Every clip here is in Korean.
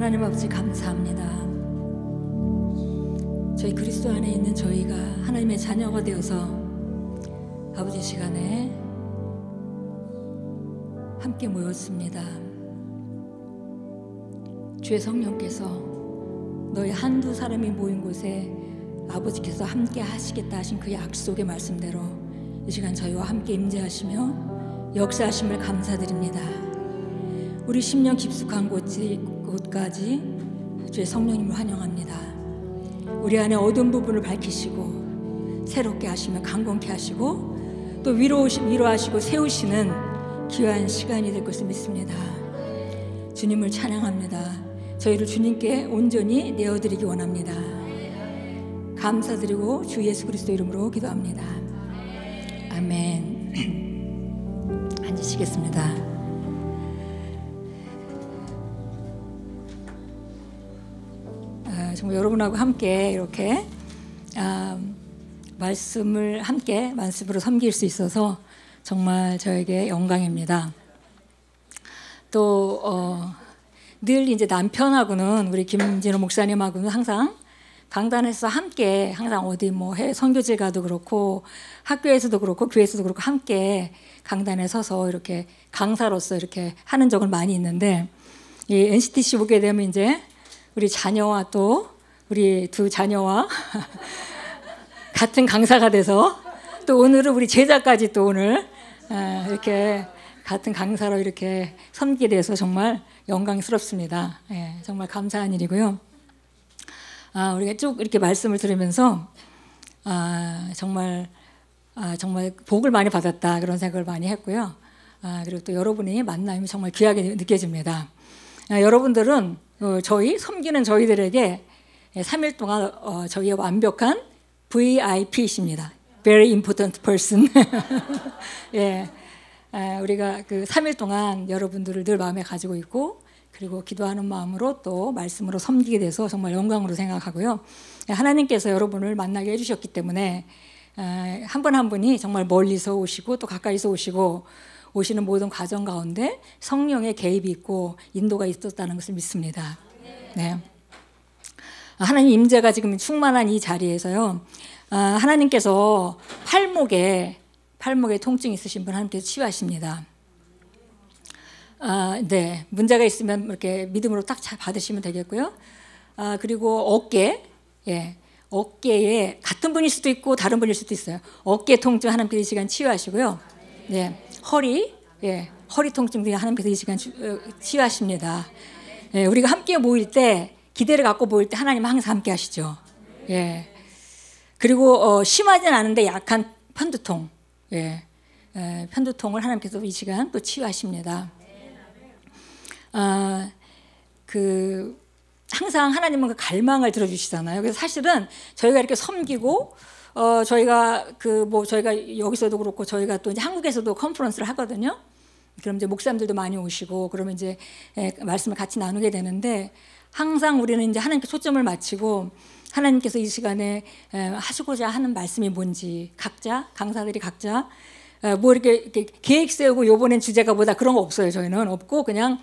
하나님 아버지 감사합니다. 저희 그리스도 안에 있는 저희가 하나님의 자녀가 되어서 아버지 시간에 함께 모였습니다. 주의 성령께서 너희 한두 사람이 모인 곳에 아버지께서 함께 하시겠다 하신 그 약속의 말씀대로 이 시간 저희와 함께 임재하시며 역사하심을 감사드립니다. 우리 심령 깊숙한 곳까지 주의 성령님을 환영합니다. 우리 안에 어두운 부분을 밝히시고 새롭게 하시며 강건케 하시고 또 위로하시고 세우시는 귀한 시간이 될 것을 믿습니다. 주님을 찬양합니다. 저희를 주님께 온전히 내어드리기 원합니다. 감사드리고 주 예수 그리스도 이름으로 기도합니다. 아멘. 앉으시겠습니다. 정말 여러분하고 함께 이렇게 말씀으로 섬길 수 있어서 정말 저에게 영광입니다. 또 늘 이제 남편하고는 우리 김진호 목사님하고는 항상 강단에서 함께 항상 어디 뭐 선교지 가도 그렇고 학교에서도 그렇고 교회에서도 그렇고 함께 강단에 서서 이렇게 강사로서 이렇게 하는 적은 많이 있는데 이 NCTC 보게 되면 이제 우리 자녀와 또 우리 두 자녀와 같은 강사가 돼서 또 오늘은 우리 제자까지 또 오늘 이렇게 같은 강사로 이렇게 섬기게 돼서 정말 영광스럽습니다. 예, 정말 감사한 일이고요. 우리가 쭉 이렇게 말씀을 들으면서 정말 복을 많이 받았다 그런 생각을 많이 했고요. 그리고 또 여러분이 만나면 정말 귀하게 느껴집니다. 여러분들은 저희 섬기는 저희들에게 3일 동안 저희의 완벽한 VIP이십니다. Very important person. 예, 우리가 그 3일 동안 여러분들을 늘 마음에 가지고 있고 그리고 기도하는 마음으로 또 말씀으로 섬기게 돼서 정말 영광으로 생각하고요. 하나님께서 여러분을 만나게 해주셨기 때문에 한 분 한 분이 정말 멀리서 오시고 또 가까이서 오시고 오시는 모든 과정 가운데 성령의 개입이 있고 인도가 있었다는 것을 믿습니다. 네. 하나님 임재가 지금 충만한 이 자리에서요. 하나님께서 팔목에 통증이 있으신 분 하나님께서 치유하십니다. 네, 문제가 있으면 이렇게 믿음으로 딱 받으시면 되겠고요. 그리고 어깨에 같은 분일 수도 있고 다른 분일 수도 있어요. 어깨 통증 하나님께서 이 시간 치유하시고요. 네, 허리 통증 등에 하나님께서 이 시간 치유하십니다. 예, 우리가 함께 모일 때 기대를 갖고 모일 때 하나님은 항상 함께 하시죠. 예. 그리고 심하진 않은데 약한 편두통, 편두통을 하나님께서 이 시간 또 치유하십니다. 항상 하나님은 그 갈망을 들어주시잖아요. 그래서 사실은 저희가 이렇게 섬기고 저희가 여기서도 그렇고 저희가 또 이제 한국에서도 컨퍼런스를 하거든요. 그럼 이제 목사님들도 많이 오시고 그러면 이제 말씀을 같이 나누게 되는데 항상 우리는 이제 하나님께 초점을 맞추고 하나님께서 이 시간에 하시고자 하는 말씀이 뭔지 강사들이 각자 뭐 이렇게 계획 세우고 요번엔 주제가 뭐다 그런 거 없어요. 저희는 없고 그냥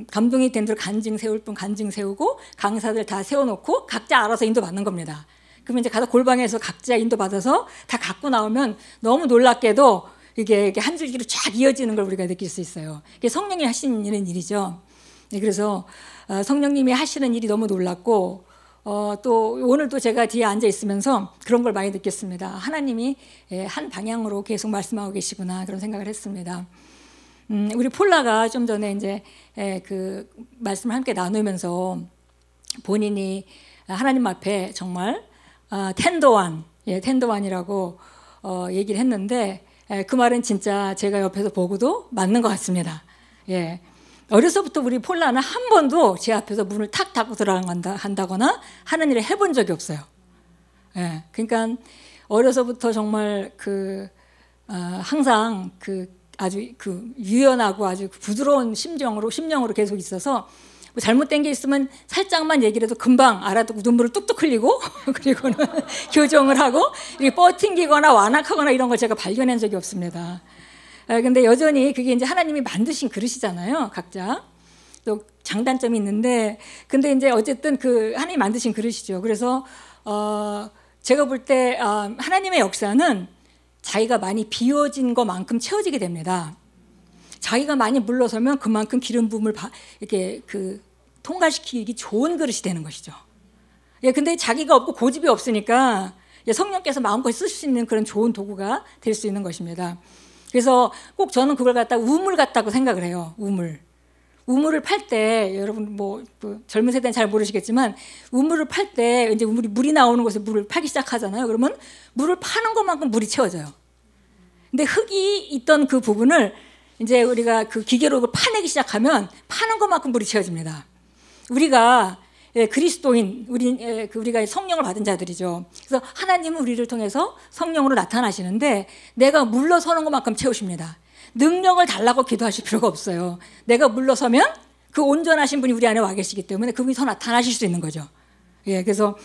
감동이 된 대로 간증 세울 분 간증 세우고 강사들 다 세워놓고 각자 알아서 인도받는 겁니다. 그러면 이제 가서 골방에서 각자 인도받아서 다 갖고 나오면 너무 놀랍게도 이게 한 줄기로 쫙 이어지는 걸 우리가 느낄 수 있어요. 이게 성령이 하시는 일이죠. 네, 그래서 성령님이 하시는 일이 너무 놀랍고 또 오늘도 제가 뒤에 앉아 있으면서 그런 걸 많이 느꼈습니다. 하나님이 한 방향으로 계속 말씀하고 계시구나 그런 생각을 했습니다. 우리 폴라가 좀 전에 이제 그 말씀을 함께 나누면서 본인이 하나님 앞에 정말 텐더완이라고 얘기를 했는데 그 말은 진짜 제가 옆에서 보고도 맞는 것 같습니다. 예. 어려서부터 우리 폴라는 한 번도 제 앞에서 문을 탁 닫고 들어간다거나 하는 일을 해본 적이 없어요. 예. 그러니까 어려서부터 정말 항상 아주 유연하고 아주 부드러운 심령으로 계속 있어서 뭐 잘못된 게 있으면 살짝만 얘기를 해도 금방 알아듣고 눈물을 뚝뚝 흘리고 그리고는 교정을 하고 이렇게 뻗팅기거나 완악하거나 이런 걸 제가 발견한 적이 없습니다. 근데 여전히 그게 이제 하나님이 만드신 그릇이잖아요, 각자. 또 장단점이 있는데, 근데 이제 어쨌든 그 하나님 만드신 그릇이죠. 그래서 제가 볼 때 하나님의 역사는 자기가 많이 비워진 것만큼 채워지게 됩니다. 자기가 많이 물러서면 그만큼 기름 부음을 이렇게 그 통과시키기 좋은 그릇이 되는 것이죠. 예, 근데 자기가 없고 고집이 없으니까 성령께서 마음껏 쓸 수 있는 그런 좋은 도구가 될 수 있는 것입니다. 그래서 꼭 저는 그걸 갖다가 우물 같다고 생각을 해요. 우물을 팔 때 여러분 뭐 젊은 세대는 잘 모르시겠지만 우물을 팔 때 이제 물이 나오는 곳에 물을 파기 시작하잖아요. 그러면 물을 파는 것만큼 물이 채워져요. 근데 흙이 있던 그 부분을 이제 우리가 그 기계로 파내기 시작하면 파는 것만큼 물이 채워집니다. 우리가 그리스도인, 우리가 성령을 받은 자들이죠. 그래서 하나님은 우리를 통해서 성령으로 나타나시는데 내가 물러서는 것만큼 채우십니다. 능력을 달라고 기도하실 필요가 없어요. 내가 물러서면 그 온전하신 분이 우리 안에 와 계시기 때문에 그분이 더 나타나실 수 있는 거죠. 예, 그래서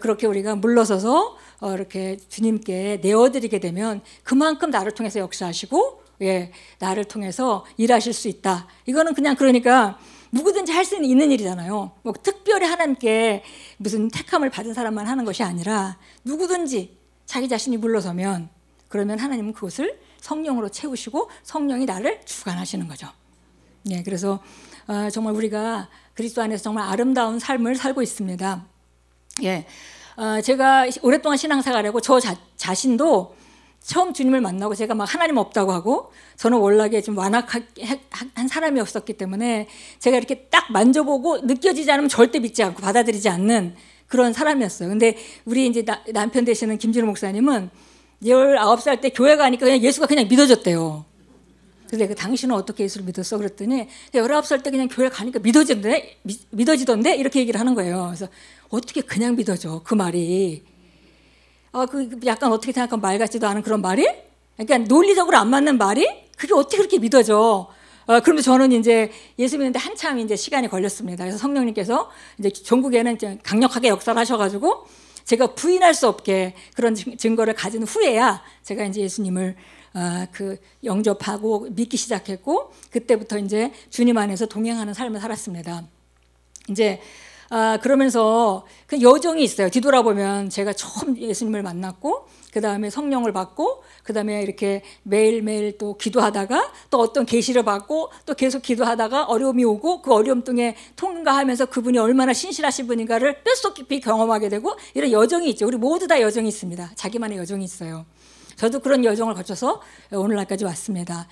그렇게 우리가 물러서서 이렇게 주님께 내어드리게 되면 그만큼 나를 통해서 역사하시고, 예, 나를 통해서 일하실 수 있다. 이거는 그냥 그러니까 누구든지 할 수 있는 일이잖아요. 뭐 특별히 하나님께 무슨 택함을 받은 사람만 하는 것이 아니라 누구든지 자기 자신이 물러서면 그러면 하나님은 그것을 성령으로 채우시고 성령이 나를 주관하시는 거죠. 예, 그래서 정말 우리가 그리스도 안에서 정말 아름다운 삶을 살고 있습니다. 예, 제가 오랫동안 신앙생활하고 저 자신도 처음 주님을 만나고 제가 막 하나님 없다고 하고 저는 워낙에 좀 완악한 사람이었었기 때문에 제가 이렇게 딱 만져보고 느껴지지 않으면 절대 믿지 않고 받아들이지 않는 그런 사람이었어요. 근데 우리 이제 남편 되시는 김진우 목사님은 19살 때 교회 가니까 그냥 예수가 그냥 믿어졌대요. 그래서 내가 당신은 어떻게 예수를 믿었어? 그랬더니 19살 때 그냥 교회 가니까 믿어지던데 이렇게 얘기를 하는 거예요. 그래서 어떻게 그냥 믿어져? 그 말이. 그 약간 어떻게 생각하면 말 같지도 않은 그런 말이? 그러니까 논리적으로 안 맞는 말이? 그게 어떻게 그렇게 믿어져? 그러면서 저는 이제 예수 믿는데 한참 이제 시간이 걸렸습니다. 그래서 성령님께서 이제 전국에는 이제 강력하게 역사를 하셔가지고 제가 부인할 수 없게 그런 증거를 가진 후에야 제가 이제 예수님을 영접하고 믿기 시작했고 그때부터 이제 주님 안에서 동행하는 삶을 살았습니다. 이제 그러면서 그 여정이 있어요. 뒤돌아보면 제가 처음 예수님을 만났고 그 다음에 성령을 받고 그 다음에 이렇게 매일매일 또 기도하다가 또 어떤 계시를 받고 또 계속 기도하다가 어려움이 오고 그 어려움 등에 통과하면서 그분이 얼마나 신실하신 분인가를 뼛속 깊이 경험하게 되고 이런 여정이 있죠. 우리 모두 다 여정이 있습니다. 자기만의 여정이 있어요. 저도 그런 여정을 거쳐서 오늘날까지 왔습니다.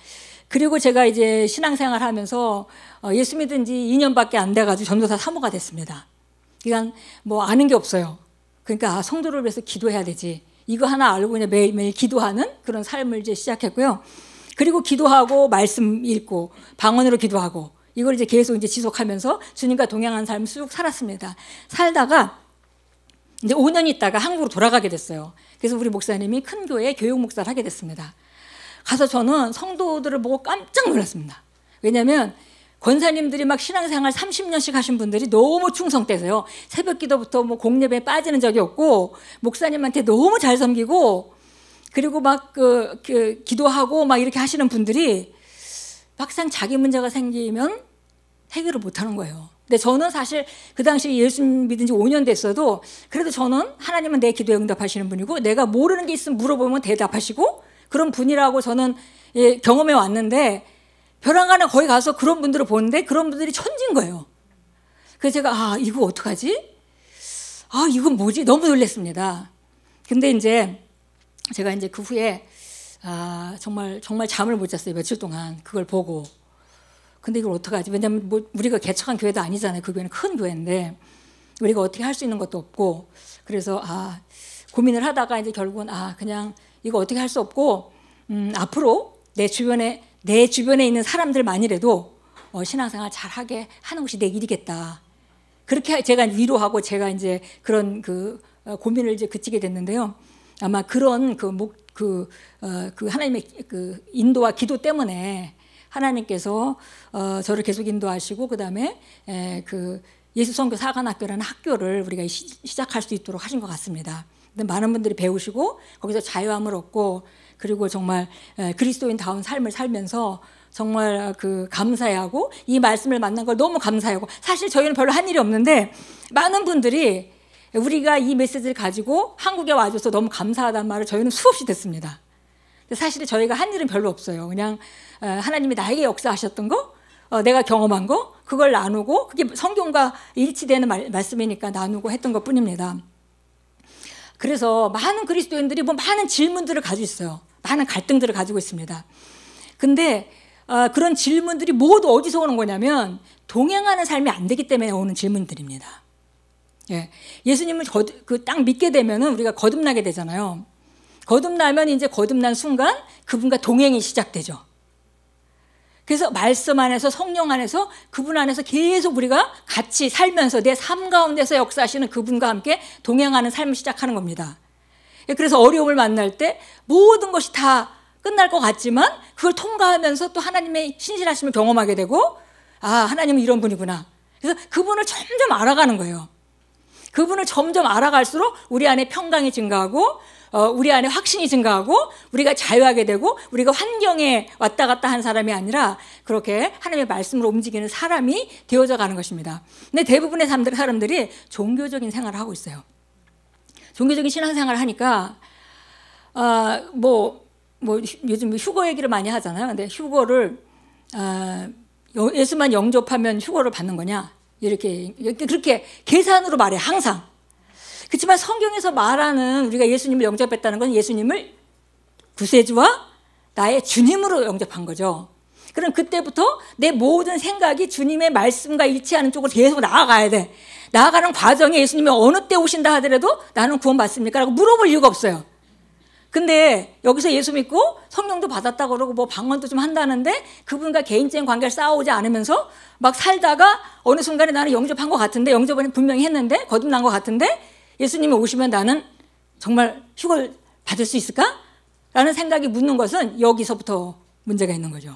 그리고 제가 이제 신앙생활 하면서 예수 믿은 지 2년밖에 안 돼가지고 전도사 사모가 됐습니다. 그러니까 뭐 아는 게 없어요. 그러니까 성도를 위해서 기도해야 되지. 이거 하나 알고 그냥 매일매일 기도하는 그런 삶을 이제 시작했고요. 그리고 기도하고 말씀 읽고 방언으로 기도하고 이걸 이제 계속 이제 지속하면서 주님과 동행하는 삶을 쭉 살았습니다. 살다가 이제 5년 있다가 한국으로 돌아가게 됐어요. 그래서 우리 목사님이 큰 교회 교육 목사를 하게 됐습니다. 가서 저는 성도들을 보고 깜짝 놀랐습니다. 왜냐하면 권사님들이 막 신앙생활 30년씩 하신 분들이 너무 충성되세요. 새벽 기도부터 뭐 공예배에 빠지는 적이 없고 목사님한테 너무 잘 섬기고 그리고 막 기도하고 막 이렇게 하시는 분들이 막상 자기 문제가 생기면 해결을 못하는 거예요. 근데 저는 사실 그 당시 예수 믿은 지 5년 됐어도 그래도 저는 하나님은 내 기도에 응답하시는 분이고 내가 모르는 게 있으면 물어보면 대답하시고 그런 분이라고 저는 경험해 왔는데 벼랑간에 거기 가서 그런 분들을 보는데 그런 분들이 천지인 거예요. 그래서 제가 이거 어떡하지? 이건 뭐지? 너무 놀랐습니다. 근데 이제 제가 이제 그 후에 정말 잠을 못 잤어요. 며칠 동안 그걸 보고. 근데 이걸 어떡하지? 왜냐하면 뭐 우리가 개척한 교회도 아니잖아요. 그 교회는 큰 교회인데 우리가 어떻게 할 수 있는 것도 없고 그래서 고민을 하다가 이제 결국은 그냥 이거 어떻게 할 수 없고 앞으로 내 주변에 있는 사람들만이라도 신앙생활 잘하게 하는 것이 내 일이겠다. 그렇게 제가 위로하고 제가 이제 그런 고민을 이제 그치게 됐는데요. 아마 그런 하나님의 인도와 기도 때문에 하나님께서 저를 계속 인도하시고 그 다음에 예수선교 사관학교라는 학교를 우리가 시작할 수 있도록 하신 것 같습니다. 많은 분들이 배우시고 거기서 자유함을 얻고 그리고 정말 그리스도인다운 삶을 살면서 정말 감사해하고 이 말씀을 만난 걸 너무 감사하고, 사실 저희는 별로 한 일이 없는데 많은 분들이 우리가 이 메시지를 가지고 한국에 와줘서 너무 감사하다는 말을 저희는 수없이 듣습니다. 사실 저희가 한 일은 별로 없어요. 그냥 하나님이 나에게 역사하셨던 거, 내가 경험한 거, 그걸 나누고, 그게 성경과 일치되는 말씀이니까 나누고 했던 것 뿐입니다. 그래서 많은 그리스도인들이 많은 질문들을 가지고 있어요. 많은 갈등들을 가지고 있습니다. 근데 그런 질문들이 모두 어디서 오는 거냐면 동행하는 삶이 안 되기 때문에 오는 질문들입니다. 예. 예수님을 딱 믿게 되면은 우리가 거듭나게 되잖아요. 거듭나면 이제 거듭난 순간 그분과 동행이 시작되죠. 그래서 말씀 안에서, 성령 안에서, 그분 안에서 계속 우리가 같이 살면서 내 삶 가운데서 역사하시는 그분과 함께 동행하는 삶을 시작하는 겁니다. 그래서 어려움을 만날 때 모든 것이 다 끝날 것 같지만 그걸 통과하면서 또 하나님의 신실하심을 경험하게 되고, 아, 하나님은 이런 분이구나. 그래서 그분을 점점 알아가는 거예요. 그분을 점점 알아갈수록 우리 안에 평강이 증가하고, 우리 안에 확신이 증가하고, 우리가 자유하게 되고, 우리가 환경에 왔다 갔다 한 사람이 아니라 그렇게 하나님의 말씀으로 움직이는 사람이 되어져 가는 것입니다. 근데 대부분의 사람들이 종교적인 생활을 하고 있어요. 종교적인 신앙생활을 하니까 요즘 휴거 얘기를 많이 하잖아요. 근데 휴거를 예수만 영접하면 휴거를 받는 거냐, 이렇게 그렇게 계산으로 말해 항상. 그렇지만 성경에서 말하는 우리가 예수님을 영접했다는 건 예수님을 구세주와 나의 주님으로 영접한 거죠. 그럼 그때부터 내 모든 생각이 주님의 말씀과 일치하는 쪽으로 계속 나아가야 돼. 나아가는 과정에 예수님이 어느 때 오신다 하더라도 나는 구원받습니까? 라고 물어볼 이유가 없어요. 근데 여기서 예수 믿고 성령도 받았다고 그러고 방언도 좀 한다는데 그분과 개인적인 관계를 쌓아오지 않으면서 막 살다가 어느 순간에 나는 영접한 것 같은데, 영접은 분명히 했는데, 거듭난 것 같은데 예수님이 오시면 나는 정말 휴거를 받을 수 있을까? 라는 생각이 묻는 것은 여기서부터 문제가 있는 거죠.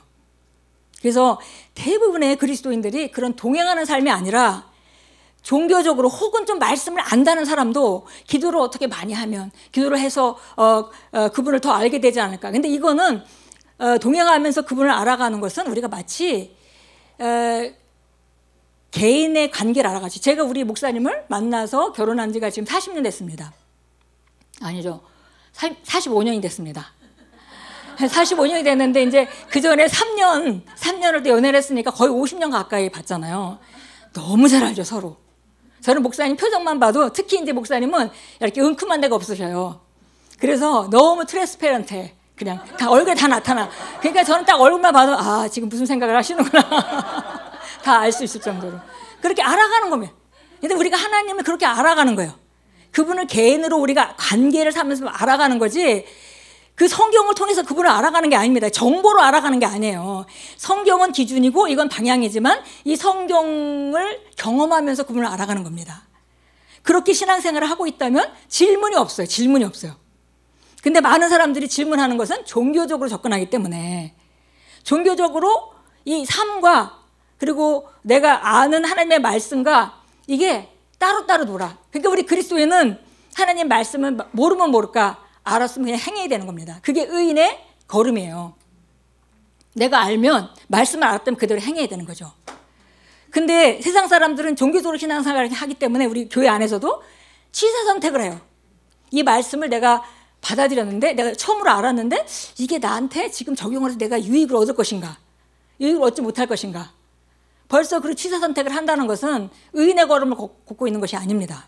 그래서 대부분의 그리스도인들이 그런 동행하는 삶이 아니라 종교적으로 혹은 좀 말씀을 안다는 사람도 기도를 어떻게 많이 하면, 기도를 해서 그분을 더 알게 되지 않을까. 근데 이거는 동행하면서 그분을 알아가는 것은 우리가 마치 개인의 관계를 알아가지. 제가 우리 목사님을 만나서 결혼한 지가 지금 40년 됐습니다. 아니죠. 45년이 됐습니다. 45년이 됐는데 이제 그 전에 3년을 또 연애를 했으니까 거의 50년 가까이 봤잖아요. 너무 잘 알죠, 서로. 저는 목사님 표정만 봐도, 특히 이제 목사님은 이렇게 은큼한 데가 없으셔요. 그래서 너무 트랜스페런트해. 그냥 다 얼굴에 다 나타나. 그러니까 저는 딱 얼굴만 봐도 아, 지금 무슨 생각을 하시는구나. 다 알 수 있을 정도로. 그렇게 알아가는 거면. 근데 우리가 하나님을 그렇게 알아가는 거예요. 그분을 개인으로 우리가 관계를 삼으면서 알아가는 거지, 그 성경을 통해서 그분을 알아가는 게 아닙니다. 정보로 알아가는 게 아니에요. 성경은 기준이고 이건 방향이지만 이 성경을 경험하면서 그분을 알아가는 겁니다. 그렇게 신앙생활을 하고 있다면 질문이 없어요. 질문이 없어요. 근데 많은 사람들이 질문하는 것은 종교적으로 접근하기 때문에, 종교적으로 이 삶과 그리고 내가 아는 하나님의 말씀과 이게 따로따로 놀아. 그러니까 우리 그리스도인은 하나님 말씀을 모르면 모를까, 알았으면 그냥 행해야 되는 겁니다. 그게 의인의 걸음이에요. 내가 알면, 말씀을 알았다면 그대로 행해야 되는 거죠. 근데 세상 사람들은 종교적으로 신앙생활을 하기 때문에 우리 교회 안에서도 취사 선택을 해요. 이 말씀을 내가 받아들였는데, 내가 처음으로 알았는데 이게 나한테 지금 적용을 해서 내가 유익을 얻을 것인가, 유익을 얻지 못할 것인가. 벌써 그 취사 선택을 한다는 것은 의인의 걸음을 걷고 있는 것이 아닙니다.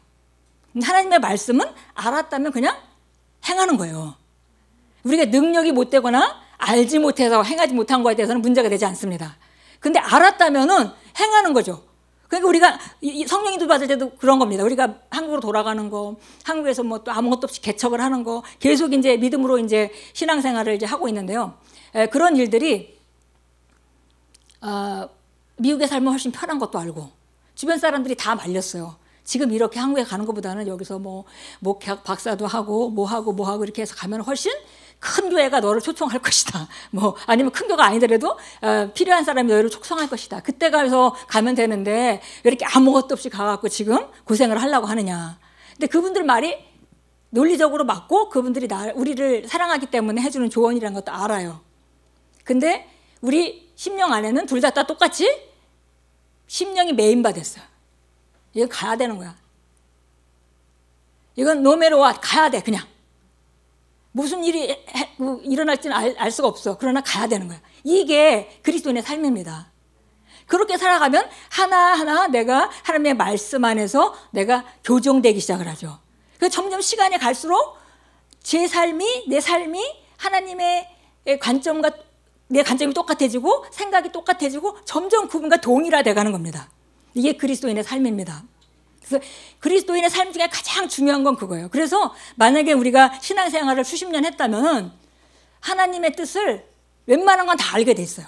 하나님의 말씀은 알았다면 그냥 행하는 거예요. 우리가 능력이 못 되거나 알지 못해서 행하지 못한 거에 대해서는 문제가 되지 않습니다. 근데 알았다면은 행하는 거죠. 그러니까 우리가 성령님도 받을 때도 그런 겁니다. 우리가 한국으로 돌아가는 거, 한국에서 뭐 또 아무것도 없이 개척을 하는 거, 계속 이제 믿음으로 이제 신앙생활을 이제 하고 있는데요. 그런 일들이 미국에 살면 훨씬 편한 것도 알고, 주변 사람들이 다 말렸어요. 지금 이렇게 한국에 가는 것보다는 여기서 뭐 목회학 박사도 하고 뭐 하고 이렇게 해서 가면 훨씬 큰 교회가 너를 초청할 것이다. 뭐 아니면 큰 교회가 아니더라도 필요한 사람이 너를 초청할 것이다. 그때 가서 가면 되는데 왜 이렇게 아무것도 없이 가갖고 지금 고생을 하려고 하느냐. 근데 그분들 말이 논리적으로 맞고, 그분들이 우리를 사랑하기 때문에 해주는 조언이라는 것도 알아요. 근데 우리 심령 안에는 둘 다 똑같이 심령이 메인바 됐어요. 이거 가야 되는 거야. 이건 노메로와 가야 돼. 그냥 무슨 일이 일어날지는 알 수가 없어. 그러나 가야 되는 거야. 이게 그리스도인의 삶입니다. 그렇게 살아가면 하나하나 내가 하나님의 말씀 안에서 내가 교정되기 시작을 하죠. 그래서 점점 시간이 갈수록 내 삶이 하나님의 관점과 내 관점이 똑같아지고 생각이 똑같아지고 점점 그분과 동일화돼 가는 겁니다. 이게 그리스도인의 삶입니다. 그래서 그리스도인의 삶 중에 가장 중요한 건 그거예요. 그래서 만약에 우리가 신앙생활을 수십 년 했다면 하나님의 뜻을 웬만한 건 다 알게 돼 있어요.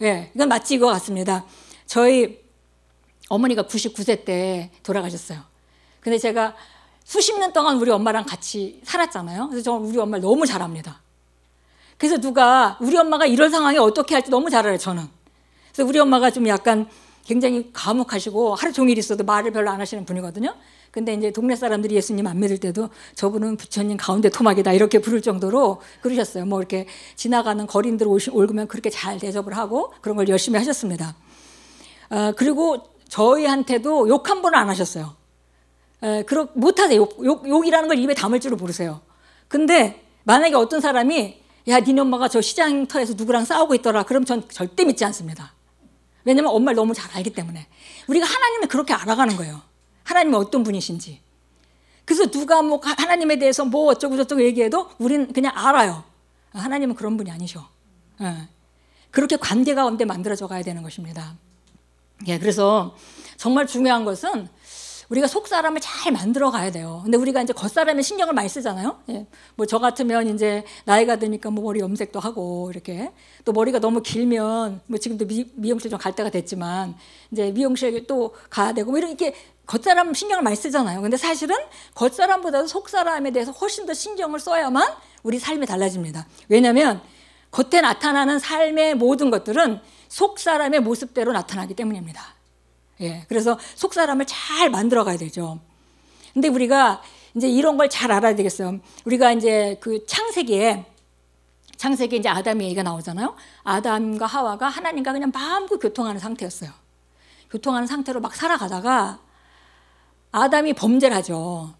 예, 이건 마치 이거 같습니다. 저희 어머니가 99세 때 돌아가셨어요. 근데 제가 수십 년 동안 우리 엄마랑 같이 살았잖아요. 그래서 저는 우리 엄마를 너무 잘 압니다. 그래서 누가 우리 엄마가 이런 상황에 어떻게 할지 너무 잘 알아요, 저는. 그래서 우리 엄마가 좀 약간 굉장히 과묵하시고 하루 종일 있어도 말을 별로 안 하시는 분이거든요. 근데 이제 동네 사람들이 예수님 안 믿을 때도 저분은 부처님 가운데 토막이다 이렇게 부를 정도로 그러셨어요. 뭐 이렇게 지나가는 거린들 올그면 그렇게 잘 대접을 하고 그런 걸 열심히 하셨습니다. 그리고 저희한테도 욕 한 번은 안 하셨어요. 못하세요. 욕이라는 걸 입에 담을 줄을 모르세요. 근데 만약에 어떤 사람이 야, 니네 엄마가 저 시장터에서 누구랑 싸우고 있더라. 그럼 전 절대 믿지 않습니다. 왜냐면 엄마를 너무 잘 알기 때문에. 우리가 하나님을 그렇게 알아가는 거예요. 하나님이 어떤 분이신지. 그래서 누가 뭐 하나님에 대해서 뭐 어쩌고 저쩌고 얘기해도 우리는 그냥 알아요. 하나님은 그런 분이 아니셔. 그렇게 관계 가운데 만들어져 가야 되는 것입니다. 예, 그래서 정말 중요한 것은 우리가 속 사람을 잘 만들어 가야 돼요. 근데 우리가 이제 겉사람에 신경을 많이 쓰잖아요. 예. 뭐 저 같으면 이제 나이가 드니까 뭐 머리 염색도 하고 이렇게 또 머리가 너무 길면 뭐 지금도 미용실 좀 갈 때가 됐지만 이제 미용실 또 가야 되고 뭐 이렇게 겉사람 신경을 많이 쓰잖아요. 근데 사실은 겉사람보다도 속사람에 대해서 훨씬 더 신경을 써야만 우리 삶이 달라집니다. 왜냐하면 겉에 나타나는 삶의 모든 것들은 속사람의 모습대로 나타나기 때문입니다. 예, 그래서 속사람을 잘 만들어 가야 되죠. 근데 우리가 이제 이런 걸 잘 알아야 되겠어요. 우리가 이제 그 창세기에 이제 아담의 얘기가 나오잖아요. 아담과 하와가 하나님과 그냥 마음껏 교통하는 상태였어요. 교통하는 상태로 막 살아가다가 아담이 범죄를 하죠.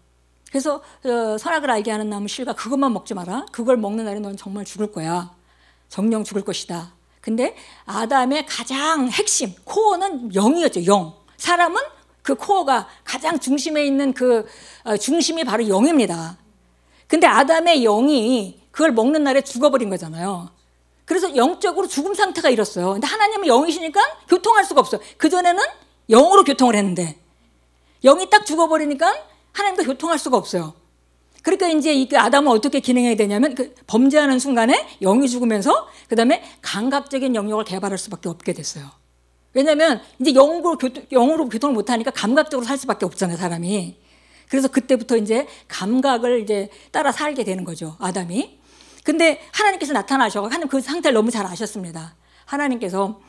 그래서 선악을 알게 하는 나무 실과 그것만 먹지 마라. 그걸 먹는 날에 너는 정말 죽을 거야. 정령 죽을 것이다. 근데 아담의 가장 핵심, 코어는 영이었죠. 영. 사람은 그 코어가 가장 중심에 있는 그 중심이 바로 영입니다. 근데 아담의 영이 그걸 먹는 날에 죽어버린 거잖아요. 그래서 영적으로 죽음 상태가 이뤘어요. 근데 하나님은 영이시니까 교통할 수가 없어요. 그전에는 영으로 교통을 했는데 영이 딱 죽어버리니까 하나님과 교통할 수가 없어요. 그러니까 이제 이 아담은 어떻게 기능해야 되냐면 그 범죄하는 순간에 영이 죽으면서 그 다음에 감각적인 영역을 개발할 수밖에 없게 됐어요. 왜냐하면 이제 영으로 교통을 못하니까 감각적으로 살 수밖에 없잖아요, 사람이. 그래서 그때부터 이제 감각을 이제 따라 살게 되는 거죠, 아담이. 근데 하나님께서 나타나셔서 하나님 그 상태를 너무 잘 아셨습니다. 하나님께서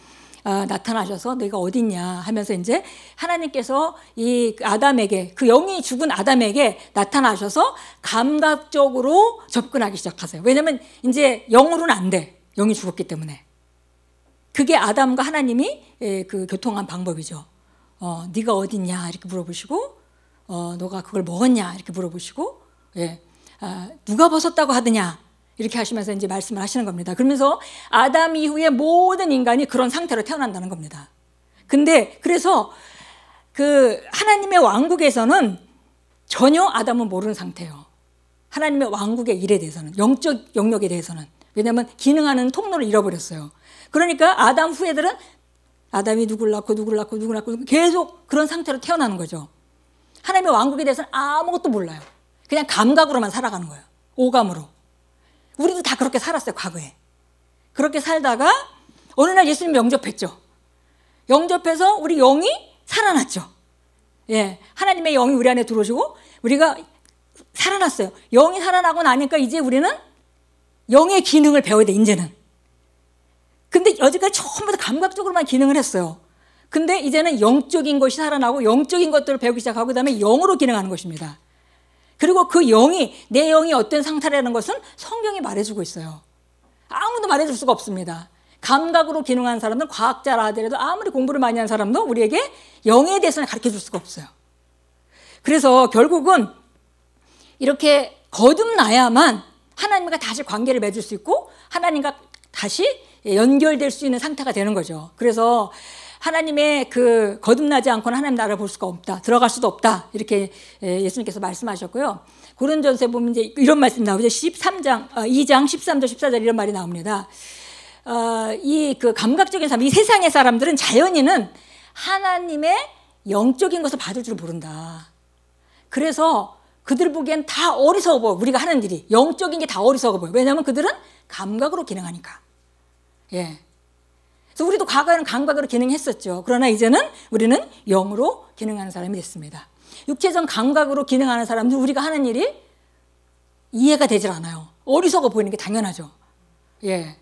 나타나셔서 너희가 어딨냐 하면서 이제 하나님께서 이 아담에게 그 영이 죽은 아담에게 나타나셔서 감각적으로 접근하기 시작하세요. 왜냐하면 이제 영으로는 안 돼. 영이 죽었기 때문에. 그게 아담과 하나님이 그 교통한 방법이죠. 네가 어딨냐 이렇게 물어보시고 너가 그걸 먹었냐 이렇게 물어보시고 누가 벗었다고 하느냐 이렇게 하시면서 이제 말씀을 하시는 겁니다. 그러면서 아담 이후에 모든 인간이 그런 상태로 태어난다는 겁니다. 근데 그래서 그 하나님의 왕국에서는 전혀 아담은 모르는 상태예요. 하나님의 왕국의 일에 대해서는, 영적 영역에 대해서는. 왜냐하면 기능하는 통로를 잃어버렸어요. 그러니까 아담 후예들은 아담이 누굴 낳고 계속 그런 상태로 태어나는 거죠. 하나님의 왕국에 대해서는 아무것도 몰라요. 그냥 감각으로만 살아가는 거예요. 오감으로. 우리도 다 그렇게 살았어요, 과거에. 그렇게 살다가 어느 날 예수님 영접했죠. 영접해서 우리 영이 살아났죠. 예, 하나님의 영이 우리 안에 들어오시고 우리가 살아났어요. 영이 살아나고 나니까 이제 우리는 영의 기능을 배워야 돼, 이제는. 근데 여지까지 전부 다 감각적으로만 기능을 했어요. 근데 이제는 영적인 것이 살아나고 영적인 것들을 배우기 시작하고 그다음에 영으로 기능하는 것입니다. 그리고 그 영이, 내 영이 어떤 상태라는 것은 성경이 말해주고 있어요. 아무도 말해줄 수가 없습니다. 감각으로 기능하는 사람들은 과학자라 하더라도 아무리 공부를 많이 한 사람도 우리에게 영에 대해서는 가르쳐 줄 수가 없어요. 그래서 결국은 이렇게 거듭나야만 하나님과 다시 관계를 맺을 수 있고 하나님과 다시 연결될 수 있는 상태가 되는 거죠. 그래서 하나님의 그 거듭나지 않고는 하나님 나라를 볼 수가 없다. 들어갈 수도 없다. 이렇게 예수님께서 말씀하셨고요. 고린도전서에 보면 이제 이런 말씀이 나오죠. 2장 13절 14절 이런 말이 나옵니다. 이 그 감각적인 사람, 이 세상의 사람들은 자연인은 하나님의 영적인 것을 받을 줄 모른다. 그래서 그들 보기엔 다 어리석어 보여. 우리가 하는 일이 영적인 게 다 어리석어 보여. 왜냐하면 그들은 감각으로 기능하니까. 예. 그래서 우리도 과거에는 감각으로 기능했었죠. 그러나 이제는 우리는 영으로 기능하는 사람이 됐습니다. 육체적 감각으로 기능하는 사람들 우리가 하는 일이 이해가 되질 않아요. 어리석어 보이는 게 당연하죠. 예.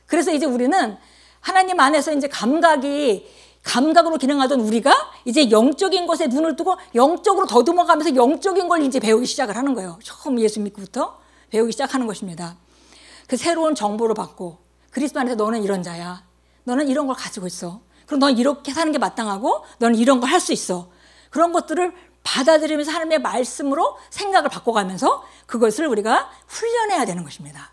그래서 이제 우리는 하나님 안에서 이제 감각으로 기능하던 우리가 이제 영적인 것에 눈을 뜨고 영적으로 더듬어가면서 영적인 걸 이제 배우기 시작을 하는 거예요. 처음 예수 믿고부터 배우기 시작하는 것입니다. 그 새로운 정보를 받고 그리스도 안에서 너는 이런 자야. 너는 이런 걸 가지고 있어. 그럼 넌 이렇게 사는 게 마땅하고 너는 이런 걸 할 수 있어. 그런 것들을 받아들이면서 하나님의 말씀으로 생각을 바꿔가면서 그것을 우리가 훈련해야 되는 것입니다.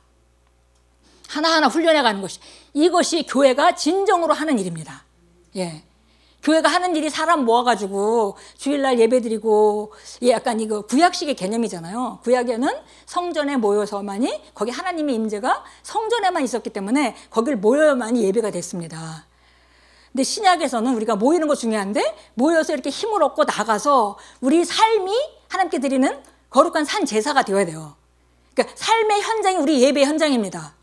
하나하나 훈련해가는 것이 이것이 교회가 진정으로 하는 일입니다. 예. 교회가 하는 일이 사람 모아가지고 주일날 예배드리고 약간 이거 구약식의 개념이잖아요. 구약에는 성전에 모여서만이 거기 하나님의 임재가 성전에만 있었기 때문에 거길 모여야만이 예배가 됐습니다. 근데 신약에서는 우리가 모이는 거 중요한데 모여서 이렇게 힘을 얻고 나가서 우리 삶이 하나님께 드리는 거룩한 산 제사가 되어야 돼요. 그러니까 삶의 현장이 우리 예배의 현장입니다.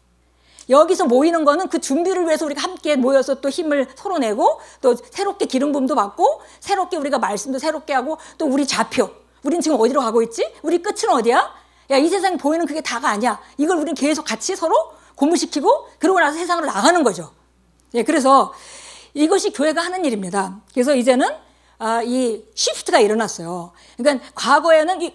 여기서 모이는 거는 그 준비를 위해서 우리가 함께 모여서 또 힘을 서로 내고 또 새롭게 기름 부음도 받고 새롭게 우리가 말씀도 새롭게 하고 또 우리 좌표 우린 지금 어디로 가고 있지? 우리 끝은 어디야? 야, 이 세상에 보이는 그게 다가 아니야. 이걸 우린 계속 같이 서로 공부시키고 그러고 나서 세상으로 나가는 거죠. 예, 그래서 이것이 교회가 하는 일입니다. 그래서 이제는 이 시프트가 일어났어요. 그러니까 과거에는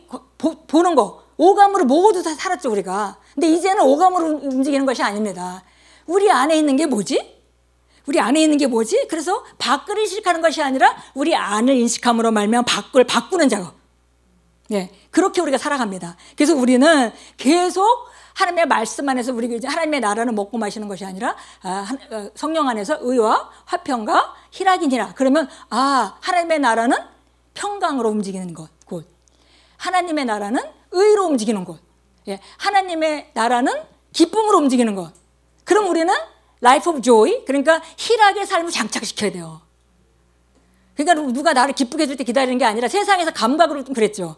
보는 거 오감으로 모두 다 살았죠 우리가. 근데 이제는 오감으로 움직이는 것이 아닙니다. 우리 안에 있는 게 뭐지? 우리 안에 있는 게 뭐지? 그래서 밖을 인식하는 것이 아니라 우리 안을 인식함으로 말미암아 밖을 바꾸는 작업. 네, 그렇게 우리가 살아갑니다. 그래서 우리는 계속 하나님의 말씀 안에서 우리가 이제 하나님의 나라는 먹고 마시는 것이 아니라 성령 안에서 의와 화평과 희락이니라. 그러면 하나님의 나라는 평강으로 움직이는 곳. 하나님의 나라는 의로 움직이는 곳. 예, 하나님의 나라는 기쁨으로 움직이는 것. 그럼 우리는 life of joy, 그러니까 희락의 삶을 장착시켜야 돼요. 그러니까 누가 나를 기쁘게 해줄 때 기다리는 게 아니라 세상에서 감각으로 좀 그랬죠.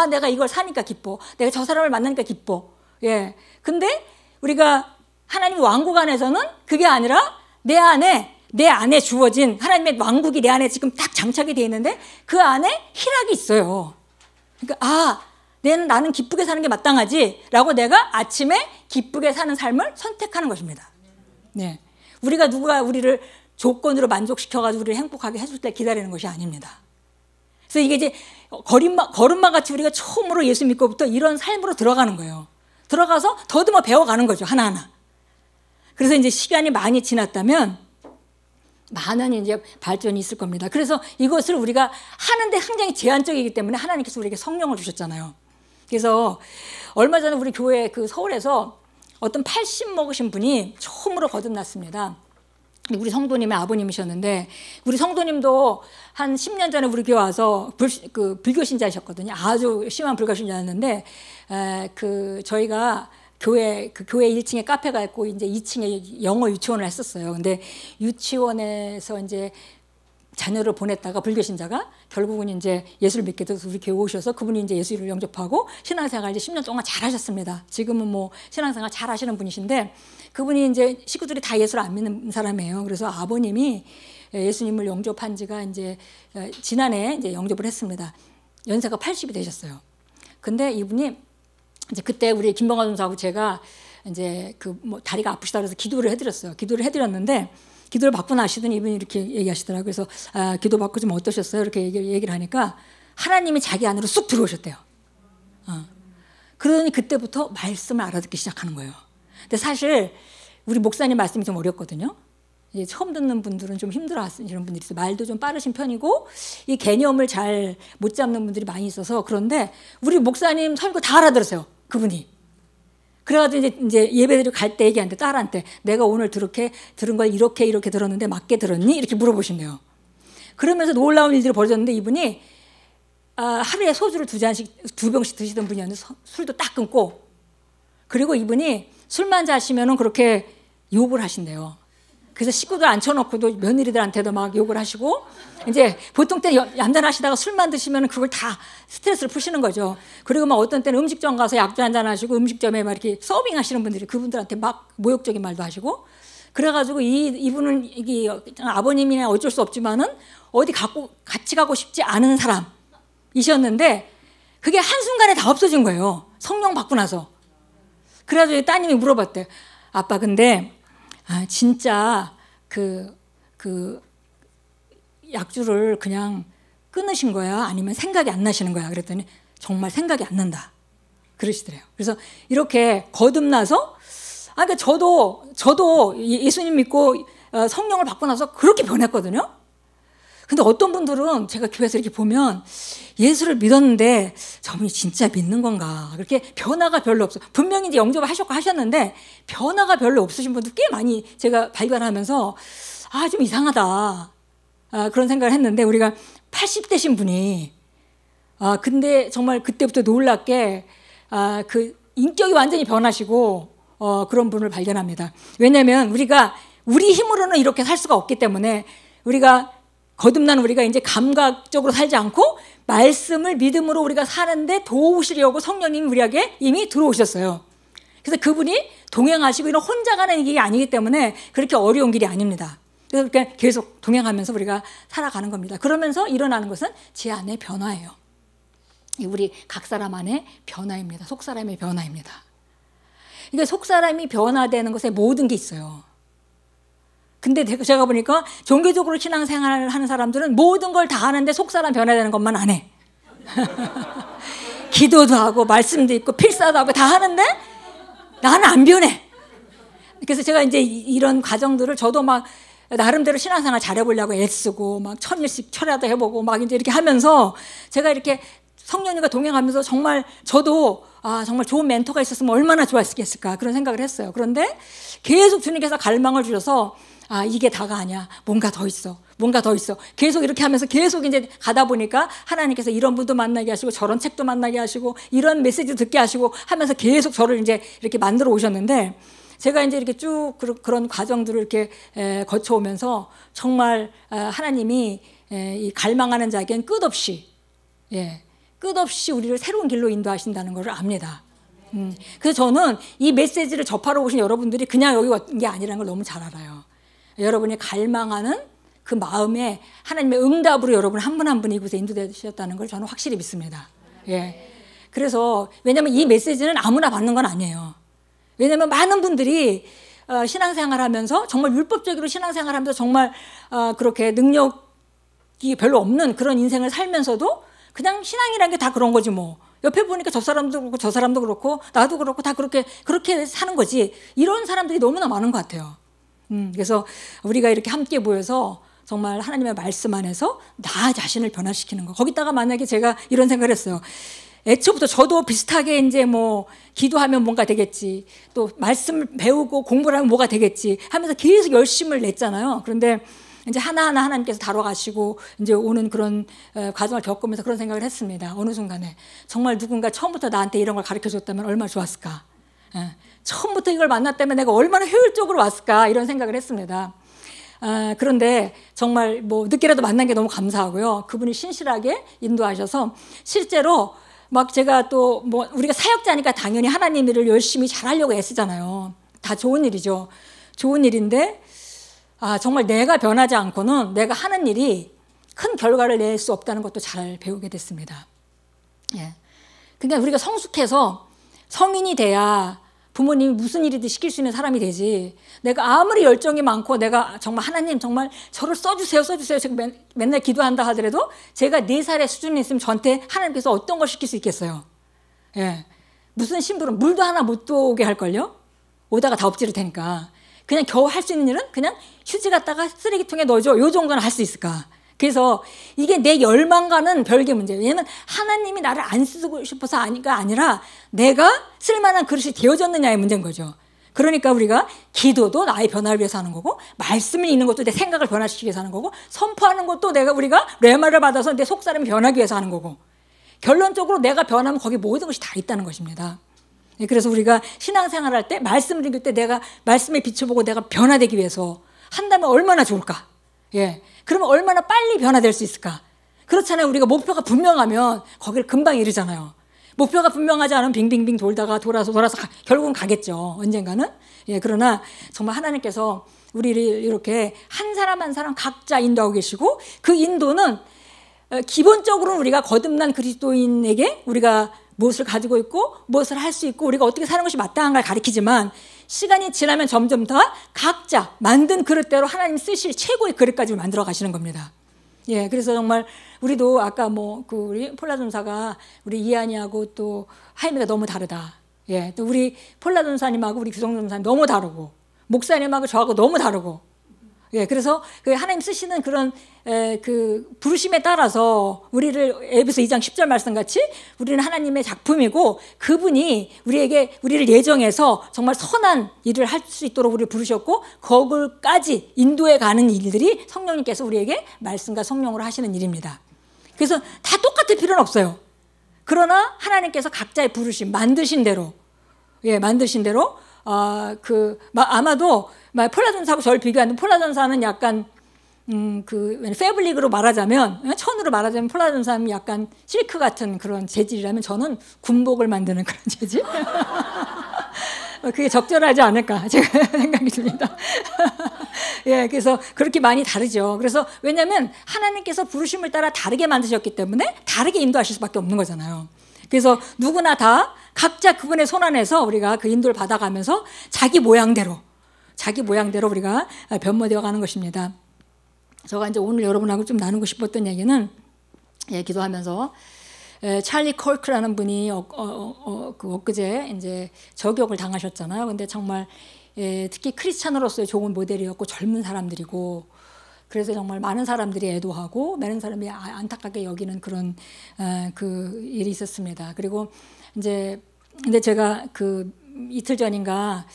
내가 이걸 사니까 기뻐. 내가 저 사람을 만나니까 기뻐. 예. 근데 우리가 하나님 왕국 안에서는 그게 아니라 내 안에 주어진 하나님의 왕국이 내 안에 지금 딱 장착이 되어 있는데 그 안에 희락이 있어요. 그러니까 나는 기쁘게 사는 게 마땅하지 라고 내가 아침에 기쁘게 사는 삶을 선택하는 것입니다. 네. 누가 우리를 조건으로 만족시켜가지고 우리를 행복하게 해줄 때 기다리는 것이 아닙니다. 그래서 이게 이제 걸음마 같이 우리가 처음으로 예수 믿고부터 이런 삶으로 들어가는 거예요. 들어가서 더듬어 배워가는 거죠. 하나하나. 그래서 이제 시간이 많이 지났다면 많은 이제 발전이 있을 겁니다. 그래서 이것을 우리가 하는데 굉장히 제한적이기 때문에 하나님께서 우리에게 성령을 주셨잖아요. 그래서 얼마 전에 우리 교회 그 서울에서 어떤 80 먹으신 분이 처음으로 거듭났습니다. 우리 성도님의 아버님이셨는데 우리 성도님도 한 10년 전에 우리 교회 와서 불교 신자이셨거든요. 아주 심한 불교 신자였는데 저희가 교회 1층에 카페가 있고 이제 2층에 영어 유치원을 했었어요. 근데 유치원에서 이제 자녀를 보냈다가 불교 신자가 결국은 이제 예수를 믿게 돼서 우리 교회 오셔서 그분이 이제 예수를 영접하고 신앙생활 이제 10년 동안 잘 하셨습니다. 지금은 뭐 신앙생활 잘 하시는 분이신데 그분이 이제 식구들이 다 예수를 안 믿는 사람이에요. 그래서 아버님이 예수님을 영접한 지가 이제 지난해 이제 영접을 했습니다. 연세가 80이 되셨어요. 근데 이분이 이제 그때 우리 김병환 선수하고 제가 이제 다리가 아프시다 그래서 기도를 해드렸어요. 기도를 해드렸는데 기도를 받고 나시더니 이분이 이렇게 얘기하시더라고요. 그래서 기도 받고 좀 어떠셨어요? 이렇게 얘기를 하니까 하나님이 자기 안으로 쑥 들어오셨대요. 그러더니 그때부터 말씀을 알아듣기 시작하는 거예요. 근데 사실 우리 목사님 말씀이 좀 어렵거든요. 이제 처음 듣는 분들은 좀 힘들어하시는 분들이 있어요. 말도 좀 빠르신 편이고 이 개념을 잘 못 잡는 분들이 많이 있어서. 그런데 우리 목사님 설교 다 알아들었어요, 그분이. 그래가지고 이제 예배드리고 갈 때 얘기하는데 딸한테 내가 오늘 들은 걸 이렇게 들었는데 맞게 들었니? 이렇게 물어보신대요. 그러면서 놀라운 일들이 벌어졌는데 이분이 하루에 소주를 2병씩 드시던 분이었는데 술도 딱 끊고, 그리고 이분이 술만 자시면은 그렇게 욕을 하신대요. 그래서 식구들 앉혀놓고도 며느리들한테도 막 욕을 하시고, 이제 보통 때 얌전하시다가 술만 드시면 그걸 다 스트레스를 푸시는 거죠. 그리고 막 어떤 때는 음식점 가서 약주 한잔 하시고 음식점에 막 이렇게 서빙 하시는 분들이 그분들한테 막 모욕적인 말도 하시고, 그래가지고 이분은 이게 아버님이나 어쩔 수 없지만은 어디 같이 가고 싶지 않은 사람이셨는데 그게 한순간에 다 없어진 거예요, 성령 받고 나서. 그래가지고 따님이 물어봤대. 아빠 근데 진짜 그 약주를 그냥 끊으신 거야? 아니면 생각이 안 나시는 거야? 그랬더니 정말 생각이 안 난다 그러시더래요. 그래서 이렇게 거듭나서 그러니까 저도 예수님 믿고 성령을 받고 나서 그렇게 변했거든요. 근데 어떤 분들은 제가 교회에서 이렇게 보면 예수를 믿었는데 저분이 진짜 믿는 건가? 그렇게 변화가 별로 없어. 분명히 이제 영접을 하셨는데 변화가 별로 없으신 분들 꽤 많이 제가 발견하면서 좀 이상하다. 그런 생각을 했는데 우리가 80대신 분이 근데 정말 그때부터 놀랍게 그 인격이 완전히 변하시고 그런 분을 발견합니다. 왜냐하면 우리가 우리 힘으로는 이렇게 살 수가 없기 때문에 우리가 거듭난 우리가 이제 감각적으로 살지 않고 말씀을 믿음으로 우리가 사는데 도우시려고 성령님이 우리에게 이미 들어오셨어요. 그래서 그분이 동행하시고 이런 혼자 가는 길이 아니기 때문에 그렇게 어려운 길이 아닙니다. 그래서 그렇게 계속 동행하면서 우리가 살아가는 겁니다. 그러면서 일어나는 것은 제 안의 변화예요. 우리 각 사람 안의 변화입니다. 속 사람의 변화입니다. 그러니까 속 사람이 변화되는 것에 모든 게 있어요. 근데 제가 보니까 종교적으로 신앙생활을 하는 사람들은 모든 걸 다 하는데 속사람 변화되는 것만 안 해. 기도도 하고 말씀도 있고 필사도 하고 다 하는데 나는 안 변해. 그래서 제가 이제 이런 과정들을 저도 막 나름대로 신앙생활 잘해보려고 애쓰고 막 1000일씩 철야도 해보고 막 이제 이렇게 하면서 제가 이렇게 성령님과 동행하면서 정말 저도 정말 좋은 멘토가 있었으면 얼마나 좋았겠을까 그런 생각을 했어요. 그런데 계속 주님께서 갈망을 주셔서 이게 다가 아니야. 뭔가 더 있어. 계속 이렇게 하면서 계속 이제 가다 보니까 하나님께서 이런 분도 만나게 하시고 저런 책도 만나게 하시고 이런 메시지도 듣게 하시고 하면서 계속 저를 이제 이렇게 만들어 오셨는데 제가 이제 이렇게 쭉 그런 과정들을 이렇게 거쳐오면서 정말 하나님이 이 갈망하는 자에겐 끝없이 우리를 새로운 길로 인도하신다는 것을 압니다. 그래서 저는 이 메시지를 접하러 오신 여러분들이 그냥 여기 온 게 아니라는 걸 너무 잘 알아요. 여러분이 갈망하는 그 마음에 하나님의 응답으로 여러분 한 분 한 분이 이곳에 인도되셨다는 걸 저는 확실히 믿습니다. 그래서 왜냐하면 이 메시지는 아무나 받는 건 아니에요. 왜냐하면 많은 분들이 신앙생활하면서 정말 율법적으로 신앙생활하면서 정말 그렇게 능력이 별로 없는 그런 인생을 살면서도 그냥 신앙이라는 게 다 그런 거지 뭐. 옆에 보니까 저 사람도 그렇고 저 사람도 그렇고 나도 그렇고 다 그렇게 사는 거지. 이런 사람들이 너무나 많은 것 같아요. 그래서 우리가 이렇게 함께 모여서 정말 하나님의 말씀 안에서 나 자신을 변화시키는 거. 거기다가 만약에 제가 이런 생각을 했어요. 애초부터 저도 비슷하게 이제 뭐 기도하면 뭔가 되겠지. 또 말씀을 배우고 공부를 하면 뭐가 되겠지 하면서 계속 열심을 냈잖아요. 그런데 이제 하나하나 하나님께서 다뤄가시고 이제 오는 그런 과정을 겪으면서 그런 생각을 했습니다. 어느 순간에 정말 누군가 처음부터 나한테 이런 걸 가르쳐줬다면 얼마나 좋았을까. 처음부터 이걸 만났다면 내가 얼마나 효율적으로 왔을까 이런 생각을 했습니다. 그런데 정말 뭐 늦게라도 만난 게 너무 감사하고요. 그분이 신실하게 인도하셔서 실제로 막 제가 또 뭐 우리가 사역자니까 당연히 하나님 일을 열심히 잘하려고 애쓰잖아요. 다 좋은 일이죠. 좋은 일인데 정말 내가 변하지 않고는 내가 하는 일이 큰 결과를 낼 수 없다는 것도 잘 배우게 됐습니다. 그러니까 우리가 성숙해서 성인이 돼야 부모님이 무슨 일이든 시킬 수 있는 사람이 되지. 내가 아무리 열정이 많고 내가 정말 하나님 정말 저를 써주세요. 제가 맨날 기도한다 하더라도 제가 4살의 수준에 있으면 저한테 하나님께서 어떤 걸 시킬 수 있겠어요. 무슨 심부름 물도 하나 못 오게 할걸요. 오다가 다 엎지를 테니까. 그냥 겨우 할 수 있는 일은 그냥 휴지 갖다가 쓰레기통에 넣어줘. 요 정도는 할 수 있을까? 그래서 이게 내 열망과는 별개 문제예요. 왜냐하면 하나님이 나를 안 쓰고 싶어서 아니라 내가 쓸만한 그릇이 되어졌느냐의 문제인 거죠. 그러니까 우리가 기도도 나의 변화를 위해서 하는 거고, 말씀을 읽는 것도 내 생각을 변화시키기 위해서 하는 거고, 선포하는 것도 우리가 레마를 받아서 내 속사람이 변하기 위해서 하는 거고, 결론적으로 내가 변하면 거기 모든 것이 다 있다는 것입니다. 그래서 우리가 신앙생활 할 때, 말씀을 읽을 때 내가 말씀에 비춰보고 내가 변화되기 위해서 한다면 얼마나 좋을까? 예. 그러면 얼마나 빨리 변화될 수 있을까? 그렇잖아요. 우리가 목표가 분명하면 거기를 금방 이르잖아요. 목표가 분명하지 않으면 빙빙빙 돌다가 돌아서 결국은 가겠죠. 언젠가는. 예. 그러나 정말 하나님께서 우리를 이렇게 한 사람 한 사람 각자 인도하고 계시고, 그 인도는 기본적으로 우리가 거듭난 그리스도인에게 우리가 무엇을 가지고 있고 무엇을 할 수 있고 우리가 어떻게 사는 것이 마땅한가를 가리키지만, 시간이 지나면 점점 더 각자 만든 그릇대로 하나님 쓰실 최고의 그릇까지 만들어 가시는 겁니다. 예, 그래서 정말 우리도 아까 우리 폴라 전사가 우리 이한이하고 또 하임이가 너무 다르다. 예, 또 우리 폴라 전사님하고 우리 규성 전사님 너무 다르고, 목사님하고 저하고 너무 다르고. 예, 그래서 그 하나님 쓰시는 그런 그 부르심에 따라서 우리를 에베소 2장 10절 말씀 같이 우리는 하나님의 작품이고, 그분이 우리를 예정해서 정말 선한 일을 할 수 있도록 우리를 부르셨고, 거기까지 인도해 가는 일들이 성령님께서 우리에게 말씀과 성령으로 하시는 일입니다. 그래서 다 똑같을 필요는 없어요. 그러나 하나님께서 각자의 부르심 만드신 대로, 예, 만드신 대로 아마도 폴라 전사하고 저를 비교하는, 폴라 전사는 약간 패브릭으로 말하자면, 천으로 말하자면 폴라 전사는 약간 실크 같은 그런 재질이라면 저는 군복을 만드는 그런 재질. 그게 적절하지 않을까 제가 생각이 듭니다. 예, 그래서 그렇게 많이 다르죠. 그래서 왜냐하면 하나님께서 부르심을 따라 다르게 만드셨기 때문에 다르게 인도하실 수밖에 없는 거잖아요. 그래서 누구나 다 각자 그분의 손 안에서 우리가 그 인도를 받아가면서 자기 모양대로 우리가 변모되어 가는 것입니다. 제가 이제 오늘 여러분하고 좀 나누고 싶었던 얘기는, 예, 기도하면서 찰리 콜크라는 분이 엊그제 이제 저격을 당하셨잖아요. 근데 정말 특히 크리스찬으로서의 좋은 모델이었고 젊은 사람들이고, 그래서 정말 많은 사람들이 애도하고 많은 사람이 안타깝게 여기는 그런 그 일이 있었습니다. 그리고 근데 제가 그 이틀 전인가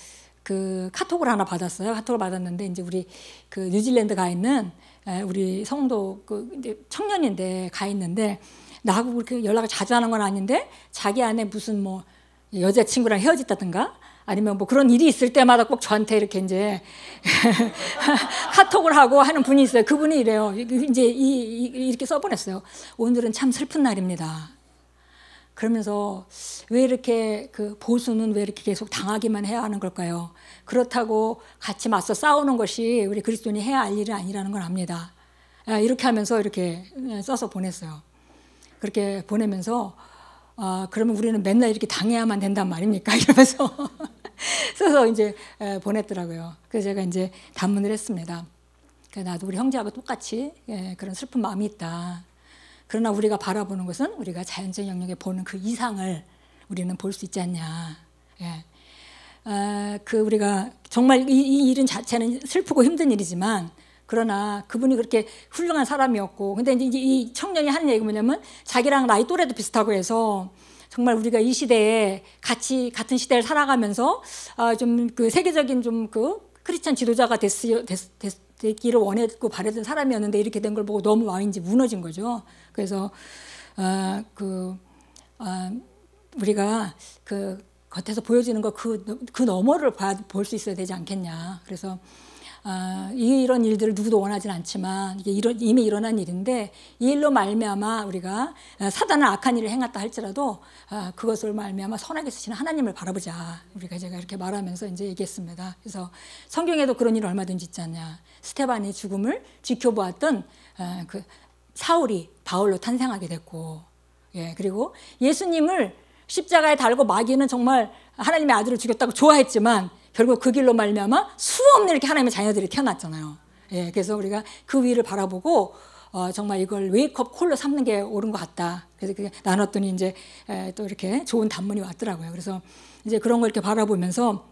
그 카톡을 하나 받았어요. 카톡을 받았는데 이제 우리 그 뉴질랜드 가 있는 우리 성도 이제 청년인데 가 있는데, 나하고 그렇게 연락을 자주 하는 건 아닌데 자기 안에 무슨 여자친구랑 헤어졌다든가 아니면 그런 일이 있을 때마다 꼭 저한테 이렇게 이제 카톡을 하고 하는 분이 있어요. 그분이 이래요. 이제 이렇게 써보냈어요. 오늘은 참 슬픈 날입니다. 그러면서 왜 이렇게 그 보수는 왜 이렇게 계속 당하기만 해야 하는 걸까요? 그렇다고 같이 맞서 싸우는 것이 우리 그리스도인이 해야 할 일이 아니라는 걸 압니다. 이렇게 하면서 이렇게 써서 보냈어요. 그렇게 보내면서 그러면 우리는 맨날 이렇게 당해야만 된단 말입니까? 이러면서 써서 이제 보냈더라고요. 그래서 제가 이제 단문을 했습니다. 나도 우리 형제하고 똑같이 그런 슬픈 마음이 있다. 그러나 우리가 바라보는 것은 우리가 자연적 영역에 보는 그 이상을 우리는 볼 수 있지 않냐. 예. 우리가 정말 이 일은 자체는 슬프고 힘든 일이지만, 그러나 그분이 그렇게 훌륭한 사람이었고, 근데 이제 이 청년이 하는 얘기가 뭐냐면 자기랑 나이 또래도 비슷하고 해서 정말 우리가 이 시대에 같은 시대를 살아가면서 좀 그 세계적인 좀 그 크리스찬 지도자가 되기를 원했고 바랬던 사람이었는데 이렇게 된 걸 보고 너무 마음이 무너진 거죠. 그래서 우리가 그 겉에서 보여지는 거 그 너머를 볼 수 있어야 되지 않겠냐. 그래서 이런 일들을 누구도 원하진 않지만 이게 이미 일어난 일인데, 이 일로 말미암아 우리가 사단은 악한 일을 행했다 할지라도 그것을 말미암아 선하게 쓰시는 하나님을 바라보자. 제가 이렇게 말하면서 이제 얘기했습니다. 그래서 성경에도 그런 일 얼마든지 있지 않냐. 스테반의 죽음을 지켜보았던 그 사울이 바울로 탄생하게 됐고, 예, 그리고 예수님을 십자가에 달고 마귀는 정말 하나님의 아들을 죽였다고 좋아했지만 결국 그 길로 말미암아 수없는 이렇게 하나님의 자녀들이 태어났잖아요. 예, 그래서 우리가 그 위를 바라보고 정말 이걸 웨이크업 콜로 삼는 게 옳은 것 같다. 그래서 나눴더니 이제 또 이렇게 좋은 단문이 왔더라고요. 그래서 이제 그런 걸 이렇게 바라보면서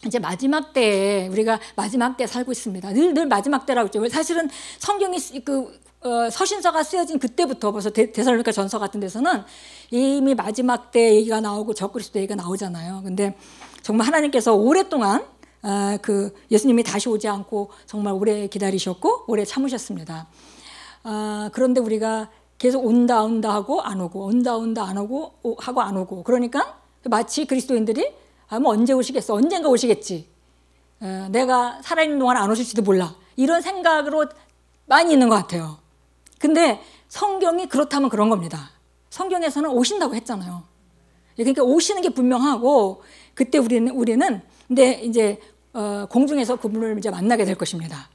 이제 마지막 때에 우리가 마지막 때 살고 있습니다. 늘 마지막 때라고 했죠. 사실은 성경이 서신서가 쓰여진 그때부터 벌써 데살로니가 전서 같은 데서는 이미 마지막 때 얘기가 나오고 적그리스도 얘기가 나오잖아요. 근데 정말 하나님께서 오랫동안 그 예수님이 다시 오지 않고 정말 오래 기다리셨고 오래 참으셨습니다. 그런데 우리가 계속 온다 하고 안 오고 온다 안 오고 하고 안 오고 그러니까 마치 그리스도인들이 뭐 언제 오시겠어? 언젠가 오시겠지. 내가 살아있는 동안 안 오실지도 몰라. 이런 생각으로 많이 있는 것 같아요. 근데 성경이 그렇다면 그런 겁니다. 성경에서는 오신다고 했잖아요. 그러니까 오시는 게 분명하고 그때 우리는 근데 이제 공중에서 그분을 이제 만나게 될 것입니다.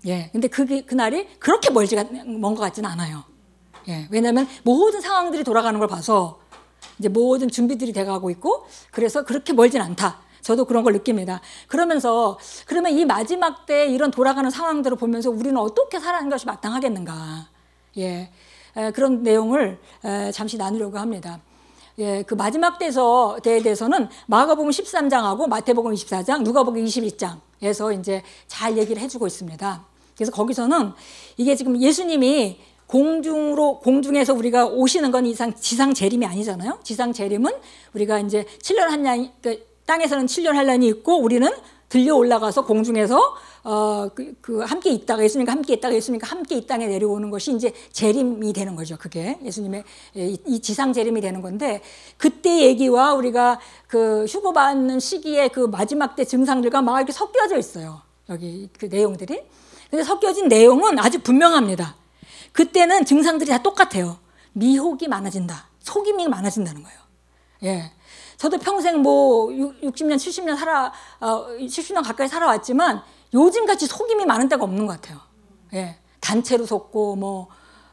예. 근데 그날이 그렇게 먼 것 같지는 않아요. 예. 왜냐하면 모든 상황들이 돌아가는 걸 봐서 이제 모든 준비들이 돼가고 있고 그래서 그렇게 멀진 않다. 저도 그런 걸 느낍니다. 그러면 이 마지막 때 이런 돌아가는 상황들을 보면서 우리는 어떻게 살아가는 것이 마땅하겠는가. 예. 그런 내용을 잠시 나누려고 합니다. 예, 그 마지막 때에 대해서는 마가복음 13장하고 마태복음 24장, 누가복음 21장에서 이제 잘 얘기를 해주고 있습니다. 그래서 거기서는 이게 지금 예수님이 공중에서 우리가 오시는 건 지상 재림이 아니잖아요. 지상 재림은 우리가 이제 7년 한 년, 땅에서는 7년 한 년이 있고 우리는 들려 올라가서 공중에서 함께 있다가 예수님과 함께 이 땅에 내려오는 것이 이제 재림이 되는 거죠. 그게 예수님의 이 지상 재림이 되는 건데 그때 얘기와 우리가 그 휴거받는 시기의 그 마지막 때 증상들과 막 이렇게 섞여져 있어요. 여기 그 내용들이. 근데 섞여진 내용은 아주 분명합니다. 그때는 증상들이 다 똑같아요. 미혹이 많아진다. 속임이 많아진다는 거예요. 예. 저도 평생 60년, 70년 가까이 살아왔지만 요즘같이 속임이 많은 때가 없는 것 같아요. 예. 단체로 속고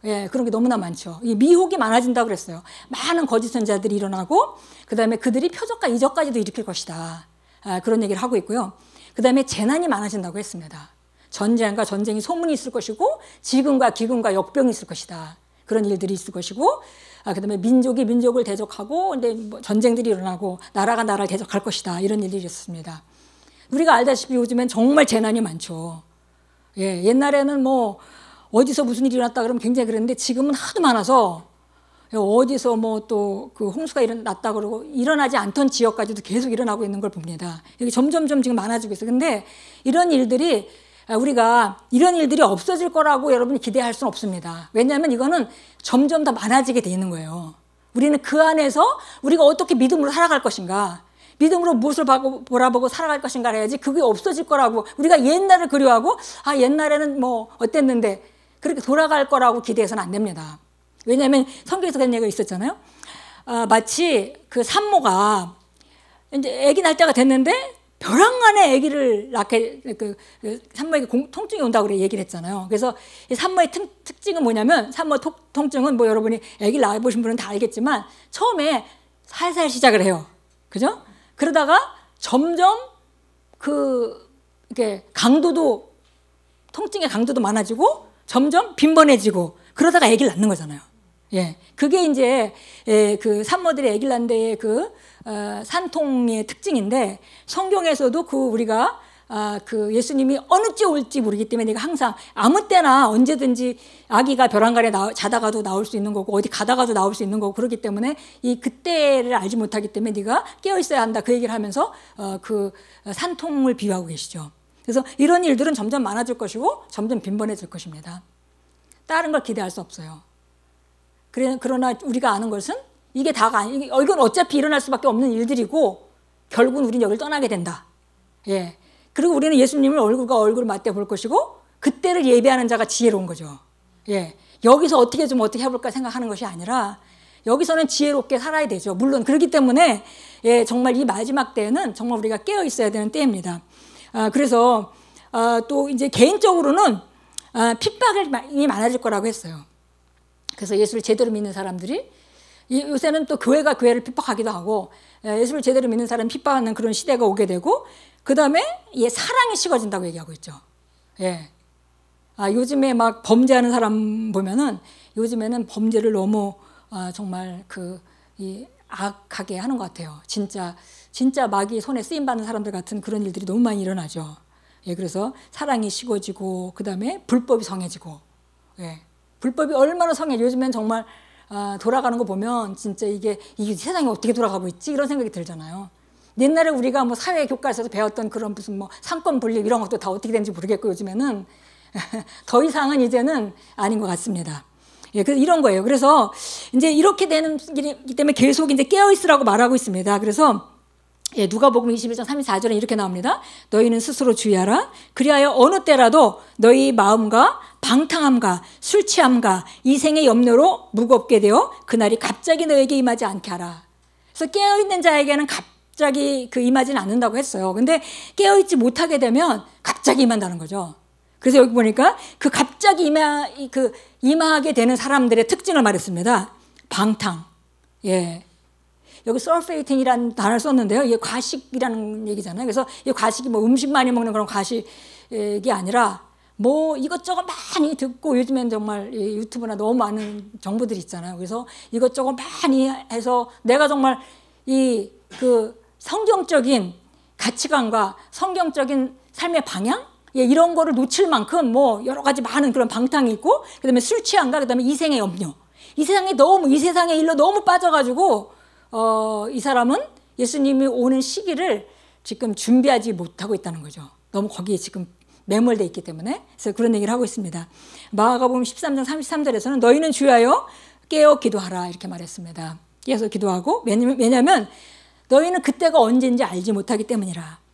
예, 그런 게 너무나 많죠. 이 미혹이 많아진다고 그랬어요. 많은 거짓 선자들이 일어나고 그다음에 그들이 표적과 이적까지도 일으킬 것이다. 그런 얘기를 하고 있고요. 그다음에 재난이 많아진다고 했습니다. 전쟁과 전쟁이 소문이 있을 것이고 지금과 기근과 역병이 있을 것이다. 그런 일들이 있을 것이고 그다음에 민족이 민족을 대적하고 근데 전쟁들이 일어나고 나라가 나라를 대적할 것이다. 이런 일들이 있었습니다. 우리가 알다시피 요즘엔 정말 재난이 많죠. 예, 옛날에는 어디서 무슨 일이 일어났다 그러면 굉장히 그랬는데 지금은 하도 많아서 어디서 또 그 홍수가 났다 그러고 일어나지 않던 지역까지도 계속 일어나고 있는 걸 봅니다. 여기 점점점 지금 많아지고 있어요. 근데 우리가 이런 일들이 없어질 거라고 여러분이 기대할 수는 없습니다. 왜냐하면 이거는 점점 더 많아지게 돼 있는 거예요. 우리는 그 안에서 우리가 어떻게 믿음으로 살아갈 것인가, 믿음으로 무엇을 바라보고 살아갈 것인가 해야지 그게 없어질 거라고 우리가 옛날을 그리워하고 옛날에는 어땠는데 그렇게 돌아갈 거라고 기대해서는 안 됩니다. 왜냐하면 성경에서 그런 얘기가 있었잖아요. 마치 그 산모가 이제 아기 날 때가 됐는데 벼랑간에 아기를 낳게 산모에게 통증이 온다고 얘기를 했잖아요. 그래서 이 산모의 특징은 뭐냐면 산모 통증은 여러분이 아기를 낳아보신 분은 다 알겠지만 처음에 살살 시작을 해요. 그죠? 그러다가 점점 이게 통증의 강도도 많아지고 점점 빈번해지고 그러다가 아기를 낳는 거잖아요. 예. 그게 이제 그 산모들이 아기를 낳는 데의 산통의 특징인데 성경에서도 우리가 예수님이 어느 때 올지 모르기 때문에 내가 항상 아무 때나 언제든지 아기가 벼랑간에 자다가도 나올 수 있는 거고 어디 가다가도 나올 수 있는 거고 그렇기 때문에 그때를 알지 못하기 때문에 네가 깨어 있어야 한다 그 얘기를 하면서 산통을 비유하고 계시죠. 그래서 이런 일들은 점점 많아질 것이고 점점 빈번해질 것입니다. 다른 걸 기대할 수 없어요. 그러나 우리가 아는 것은 이게 다가 이건 어차피 일어날 수밖에 없는 일들이고 결국은 우리는 여기를 떠나게 된다. 예. 그리고 우리는 예수님을 얼굴과 얼굴 맞대 볼 것이고 그때를 예비하는 자가 지혜로운 거죠. 예. 여기서 어떻게 해볼까 생각하는 것이 아니라 여기서는 지혜롭게 살아야 되죠. 물론 그렇기 때문에 정말 이 마지막 때는 정말 우리가 깨어 있어야 되는 때입니다. 그래서 또 이제 개인적으로는 핍박이 많아질 거라고 했어요. 그래서 예수를 제대로 믿는 사람들이 요새는 또 교회가 교회를 핍박하기도 하고 예수를 제대로 믿는 사람 핍박하는 그런 시대가 오게 되고 그 다음에 사랑이 식어진다고 얘기하고 있죠. 예. 요즘에 막 범죄하는 사람 보면은 요즘에는 범죄를 너무 정말 악하게 하는 것 같아요. 진짜 마귀 손에 쓰임 받는 사람들 같은 그런 일들이 너무 많이 일어나죠. 예, 그래서 사랑이 식어지고 그다음에 불법이 성해지고, 예, 불법이 얼마나 성해. 요즘엔 정말 돌아가는 거 보면 진짜 이게 세상이 어떻게 돌아가고 있지 이런 생각이 들잖아요. 옛날에 우리가 뭐 사회 교과서에서 배웠던 그런 무슨 뭐 상권 분립 이런 것도 다 어떻게 되는지 모르겠고 요즘에는 더 이상은 이제는 아닌 것 같습니다. 예, 그래서 이런 거예요. 그래서 이제 이렇게 되는 기 때문에 계속 이제 깨어 있으라고 말하고 있습니다. 그래서 예, 누가복음 21장 34절에 이렇게 나옵니다. 너희는 스스로 주의하라. 그리하여 어느 때라도 너희 마음과 방탕함과 술 취함과 이생의 염려로 무겁게 되어 그날이 갑자기 너에게 임하지 않게 하라. 그래서 깨어있는 자에게는 갑자기 임하지는 않는다고 했어요. 근데 깨어있지 못하게 되면 갑자기 임한다는 거죠. 그래서 여기 보니까 그 갑자기 임하게 되는 사람들의 특징을 말했습니다. 방탕. 예. 여기 설페이팅이라는 단어를 썼는데요. 이게 과식이라는 얘기잖아요. 그래서 이 과식이 뭐 음식 많이 먹는 그런 과식이 아니라 뭐 이것저것 많이 듣고 요즘엔 정말 유튜브나 너무 많은 정보들이 있잖아요. 그래서 이것저것 많이 해서 내가 정말 성경적인 가치관과 성경적인 삶의 방향? 예, 이런 거를 놓칠 만큼 뭐 여러 가지 많은 그런 방탕이 있고, 그 다음에 술 취함과 그 다음에 이생의 염려. 이 세상의 일로 너무 빠져가지고, 이 사람은 예수님이 오는 시기를 지금 준비하지 못하고 있다는 거죠. 너무 거기에 지금 매몰되어 있기 때문에. 그래서 그런 얘기를 하고 있습니다. 마가복음 13장 33절에서는 너희는 주의하여 깨어 기도하라 이렇게 말했습니다. 깨어서 기도하고, 왜냐하면 너희는 그때가 언제인지 알지 못하기 때문이라.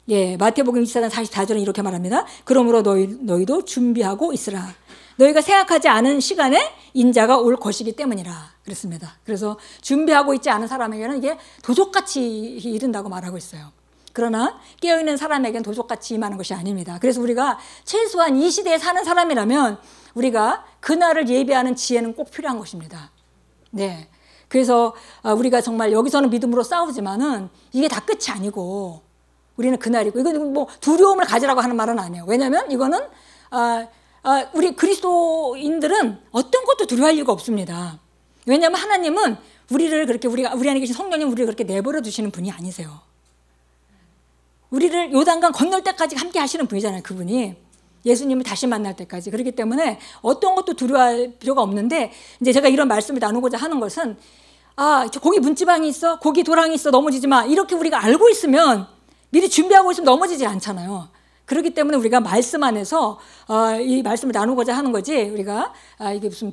예, 마태복음 24장 44절은 이렇게 말합니다. 그러므로 너희도 준비하고 있으라. 너희가 생각하지 않은 시간에 인자가 올 것이기 때문이라 그랬습니다. 그래서 준비하고 있지 않은 사람에게는 이게 도적같이 이른다고 말하고 있어요. 그러나 깨어있는 사람에게는 도적같이 임하는 것이 아닙니다. 그래서 우리가 최소한 이 시대에 사는 사람이라면 우리가 그날을 예비하는 지혜는 꼭 필요한 것입니다. 네. 그래서 우리가 정말 여기서는 믿음으로 싸우지만은 이게 다 끝이 아니고 우리는 그날이고, 이건 뭐 두려움을 가지라고 하는 말은 아니에요. 왜냐하면 이거는 우리 그리스도인들은 어떤 것도 두려워할 이유가 없습니다. 왜냐하면 하나님은 우리를 그렇게 우리 안에 계신 성령님 우리를 그렇게 내버려 두시는 분이 아니세요. 우리를 요단강 건널 때까지 함께 하시는 분이잖아요. 그분이 예수님을 다시 만날 때까지. 그렇기 때문에 어떤 것도 두려워할 필요가 없는데, 이제 제가 이런 말씀을 나누고자 하는 것은 거기 문지방이 있어, 거기 도랑이 있어, 넘어지지 마, 이렇게 우리가 알고 있으면 미리 준비하고 있으면 넘어지질 않잖아요. 그렇기 때문에 우리가 말씀 안에서 이 말씀을 나누고자 하는 거지, 우리가 이게 무슨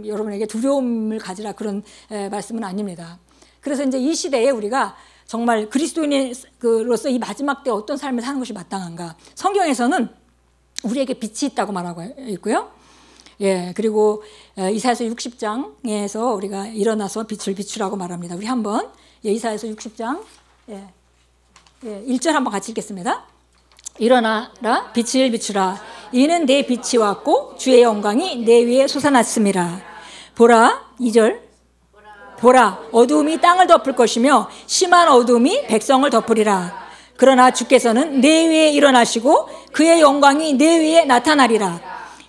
여러분에게 두려움을 가지라 그런 말씀은 아닙니다. 그래서 이제 이 시대에 우리가 정말 그리스도인으로서 이 마지막 때 어떤 삶을 사는 것이 마땅한가. 성경에서는 우리에게 빛이 있다고 말하고 있고요. 예, 그리고 이사야서 60장에서 우리가 일어나서 빛을 비추라고 말합니다. 우리 한번 이사야서 60장 1절 한번 같이 읽겠습니다. 일어나라 빛을 비추라. 이는 내 빛이 왔고 주의 영광이 내 위에 솟아났음이라. 보라 2절. 보라 어두움이 땅을 덮을 것이며 심한 어두움이 백성을 덮으리라. 그러나 주께서는 내 위에 일어나시고 그의 영광이 내 위에 나타나리라.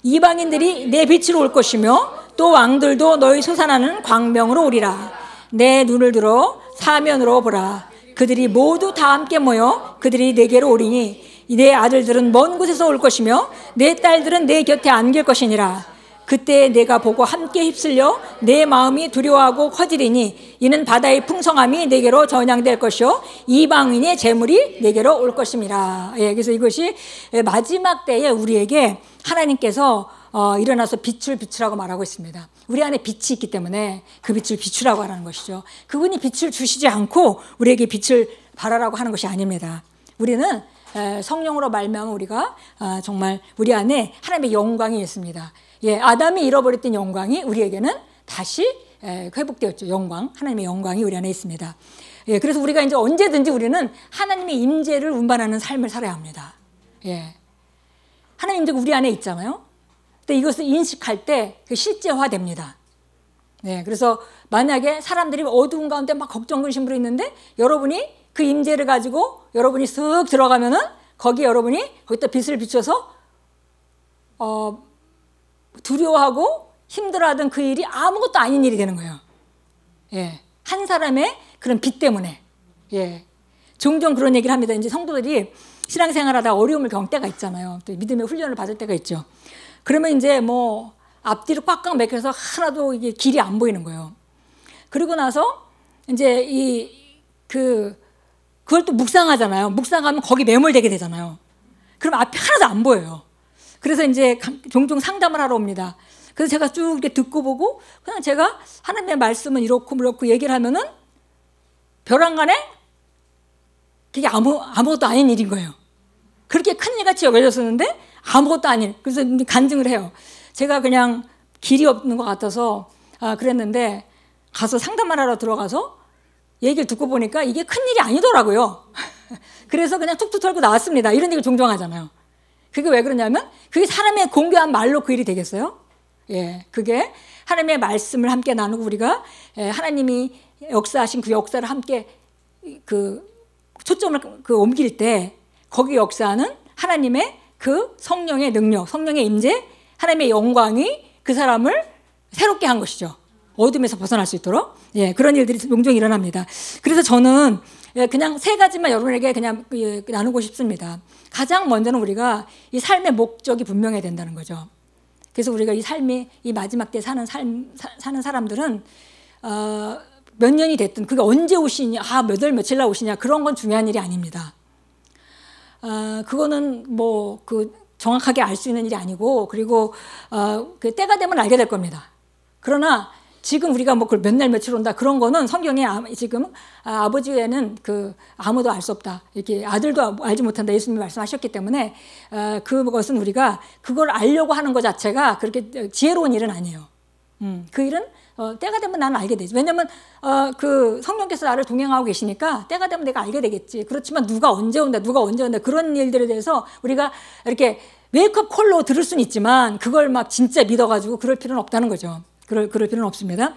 이방인들이 내 빛으로 올 것이며 또 왕들도 너희 솟아나는 광명으로 오리라. 내 눈을 들어 사면으로 보라. 그들이 모두 다 함께 모여 그들이 내게로 오리니 내 아들들은 먼 곳에서 올 것이며 내 딸들은 내 곁에 안길 것이니라. 그때 내가 보고 함께 휩쓸려 내 마음이 두려워하고 커지리니 이는 바다의 풍성함이 내게로 전향될 것이요 이방인의 재물이 내게로 올 것임이라. 예, 그래서 이것이 마지막 때에 우리에게 하나님께서 일어나서 빛을 비추라고 말하고 있습니다. 우리 안에 빛이 있기 때문에 그 빛을 비추라고 하라는 것이죠. 그분이 빛을 주시지 않고 우리에게 빛을 발하라고 하는 것이 아닙니다. 우리는 성령으로 말미암아 우리가 정말 우리 안에 하나님의 영광이 있습니다. 예, 아담이 잃어버렸던 영광이 우리에게는 다시 회복되었죠. 하나님의 영광이 우리 안에 있습니다. 예, 그래서 우리가 이제 언제든지 우리는 하나님의 임재를 운반하는 삶을 살아야 합니다. 예, 하나님 임재가 우리 안에 있잖아요. 근데 이것을 인식할 때 실제화됩니다. 네, 그래서 만약에 사람들이 어두운 가운데 막 걱정 근심으로 있는데 여러분이 그 임재를 가지고 여러분이 쓱 들어가면은 거기다 빛을 비춰서 두려워하고 힘들어하던 그 일이 아무것도 아닌 일이 되는 거예요. 예, 한 사람의 그런 빛 때문에. 예. 종종 그런 얘기를 합니다. 이제 성도들이 신앙생활하다 어려움을 겪을 때가 있잖아요. 또 믿음의 훈련을 받을 때가 있죠. 그러면 이제 뭐 앞뒤로 꽉꽉 막혀서 하나도 이게 길이 안 보이는 거예요. 그리고 나서 이제 그걸 또 묵상하잖아요. 묵상하면 거기 매몰되게 되잖아요. 그럼 앞이 하나도 안 보여요. 그래서 이제 종종 상담을 하러 옵니다. 그래서 제가 쭉 이렇게 듣고 보고 그냥 제가 하나님의 말씀은 이렇고 그렇고 얘기를 하면은 벼랑간에 그게 아무것도 아닌 일인 거예요. 그렇게 큰 일같이 여겨졌었는데 아무것도 아닌. 그래서 간증을 해요. 제가 그냥 길이 없는 것 같아서 그랬는데 가서 상담을 하러 들어가서 얘기를 듣고 보니까 이게 큰 일이 아니더라고요. 그래서 그냥 툭툭 털고 나왔습니다. 이런 얘기를 종종 하잖아요. 그게 왜 그러냐면 그게 사람의 공개한 말로 그 일이 되겠어요? 예, 그게 하나님의 말씀을 함께 나누고 우리가 하나님이 역사하신 그 역사를 함께 초점을 옮길 때 거기 역사하는 하나님의 그 성령의 능력, 성령의 임재, 하나님의 영광이 그 사람을 새롭게 한 것이죠. 어둠에서 벗어날 수 있도록. 예, 그런 일들이 종종 일어납니다. 그래서 저는 그냥 세 가지만 여러분에게 그냥 나누고 싶습니다. 가장 먼저는 우리가 이 삶의 목적이 분명해야 된다는 거죠. 그래서 우리가 이 삶이 이 마지막 때 사는 사람들은 몇 년이 됐든 그게 언제 오시냐, 몇 월 며칠 날 오시냐 그런 건 중요한 일이 아닙니다. 그거는 뭐 정확하게 알 수 있는 일이 아니고 그리고 그 때가 되면 알게 될 겁니다. 그러나 지금 우리가 뭐 몇 날 며칠 온다 그런 거는 성경에 지금 아버지에는 아무도 알 수 없다 이렇게 아들도 알지 못한다 예수님이 말씀하셨기 때문에 그것은 우리가 그걸 알려고 하는 것 자체가 그렇게 지혜로운 일은 아니에요. 그 일은 때가 되면 나는 알게 되지. 왜냐하면 그 성령께서 나를 동행하고 계시니까 때가 되면 내가 알게 되겠지. 그렇지만 누가 언제 온다 그런 일들에 대해서 우리가 이렇게 웨이크업 콜로 들을 수는 있지만 그걸 막 진짜 믿어가지고 그럴 필요는 없다는 거죠. 그럴 필요는 없습니다.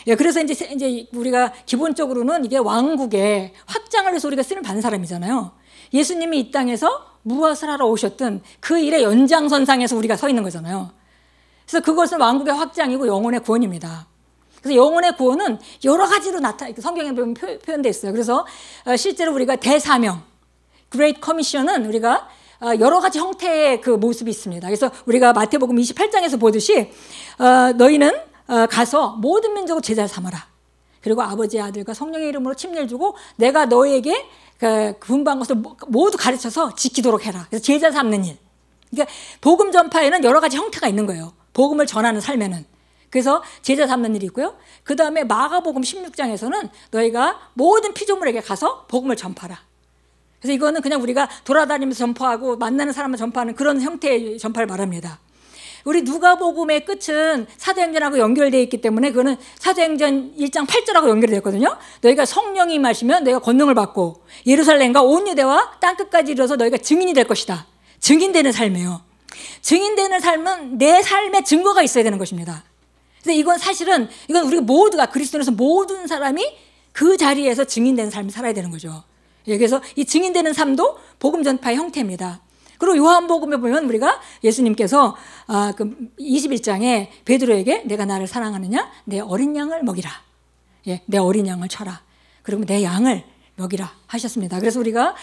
예, 그래서 이제 우리가 기본적으로는 이게 왕국의 확장을 위해서 우리가 쓰는 받는 사람이잖아요. 예수님이 이 땅에서 무엇을 하러 오셨든 그 일의 연장선상에서 우리가 서 있는 거잖아요. 그래서 그것은 왕국의 확장이고 영혼의 구원입니다. 그래서 영혼의 구원은 여러 가지로 성경에 보면 표현되어 있어요. 그래서 실제로 우리가 대사명, Great Commission은 우리가 여러 가지 형태의 그 모습이 있습니다. 그래서 우리가 마태복음 28장에서 보듯이 너희는 가서 모든 민족을 제자 삼아라. 그리고 아버지의 아들과 성령의 이름으로 침례를 주고 내가 너에게 분부한 것을 모두 가르쳐서 지키도록 해라. 그래서 제자 삼는 일. 그러니까 복음 전파에는 여러 가지 형태가 있는 거예요. 복음을 전하는 삶에는. 그래서 제자 삼는 일이 있고요. 그 다음에 마가복음 16장에서는 너희가 모든 피조물에게 가서 복음을 전파라. 그래서 이거는 그냥 우리가 돌아다니면서 전파하고 만나는 사람을 전파하는 그런 형태의 전파를 말합니다. 우리 누가복음의 끝은 사도행전하고 연결되어 있기 때문에 그거는 사도행전 1장 8절하고 연결되어 있거든요. 너희가 성령이 임하시면 너희가 권능을 받고 예루살렘과 온 유대와 땅끝까지 이르러서 너희가 증인이 될 것이다. 증인되는 삶이에요. 증인되는 삶은 내 삶에 증거가 있어야 되는 것입니다. 그래서 이건 우리 모두가 그리스도인에서 모든 사람이 그 자리에서 증인되는 삶을 살아야 되는 거죠. 그래서 이 증인되는 삶도 복음 전파의 형태입니다. 그리고 요한복음에 보면 우리가 예수님께서 21장에 베드로에게 내가 나를 사랑하느냐? 내 어린 양을 먹이라. 예, 내 어린 양을 쳐라. 그리고 내 양을 먹이라 하셨습니다. 그래서 우리가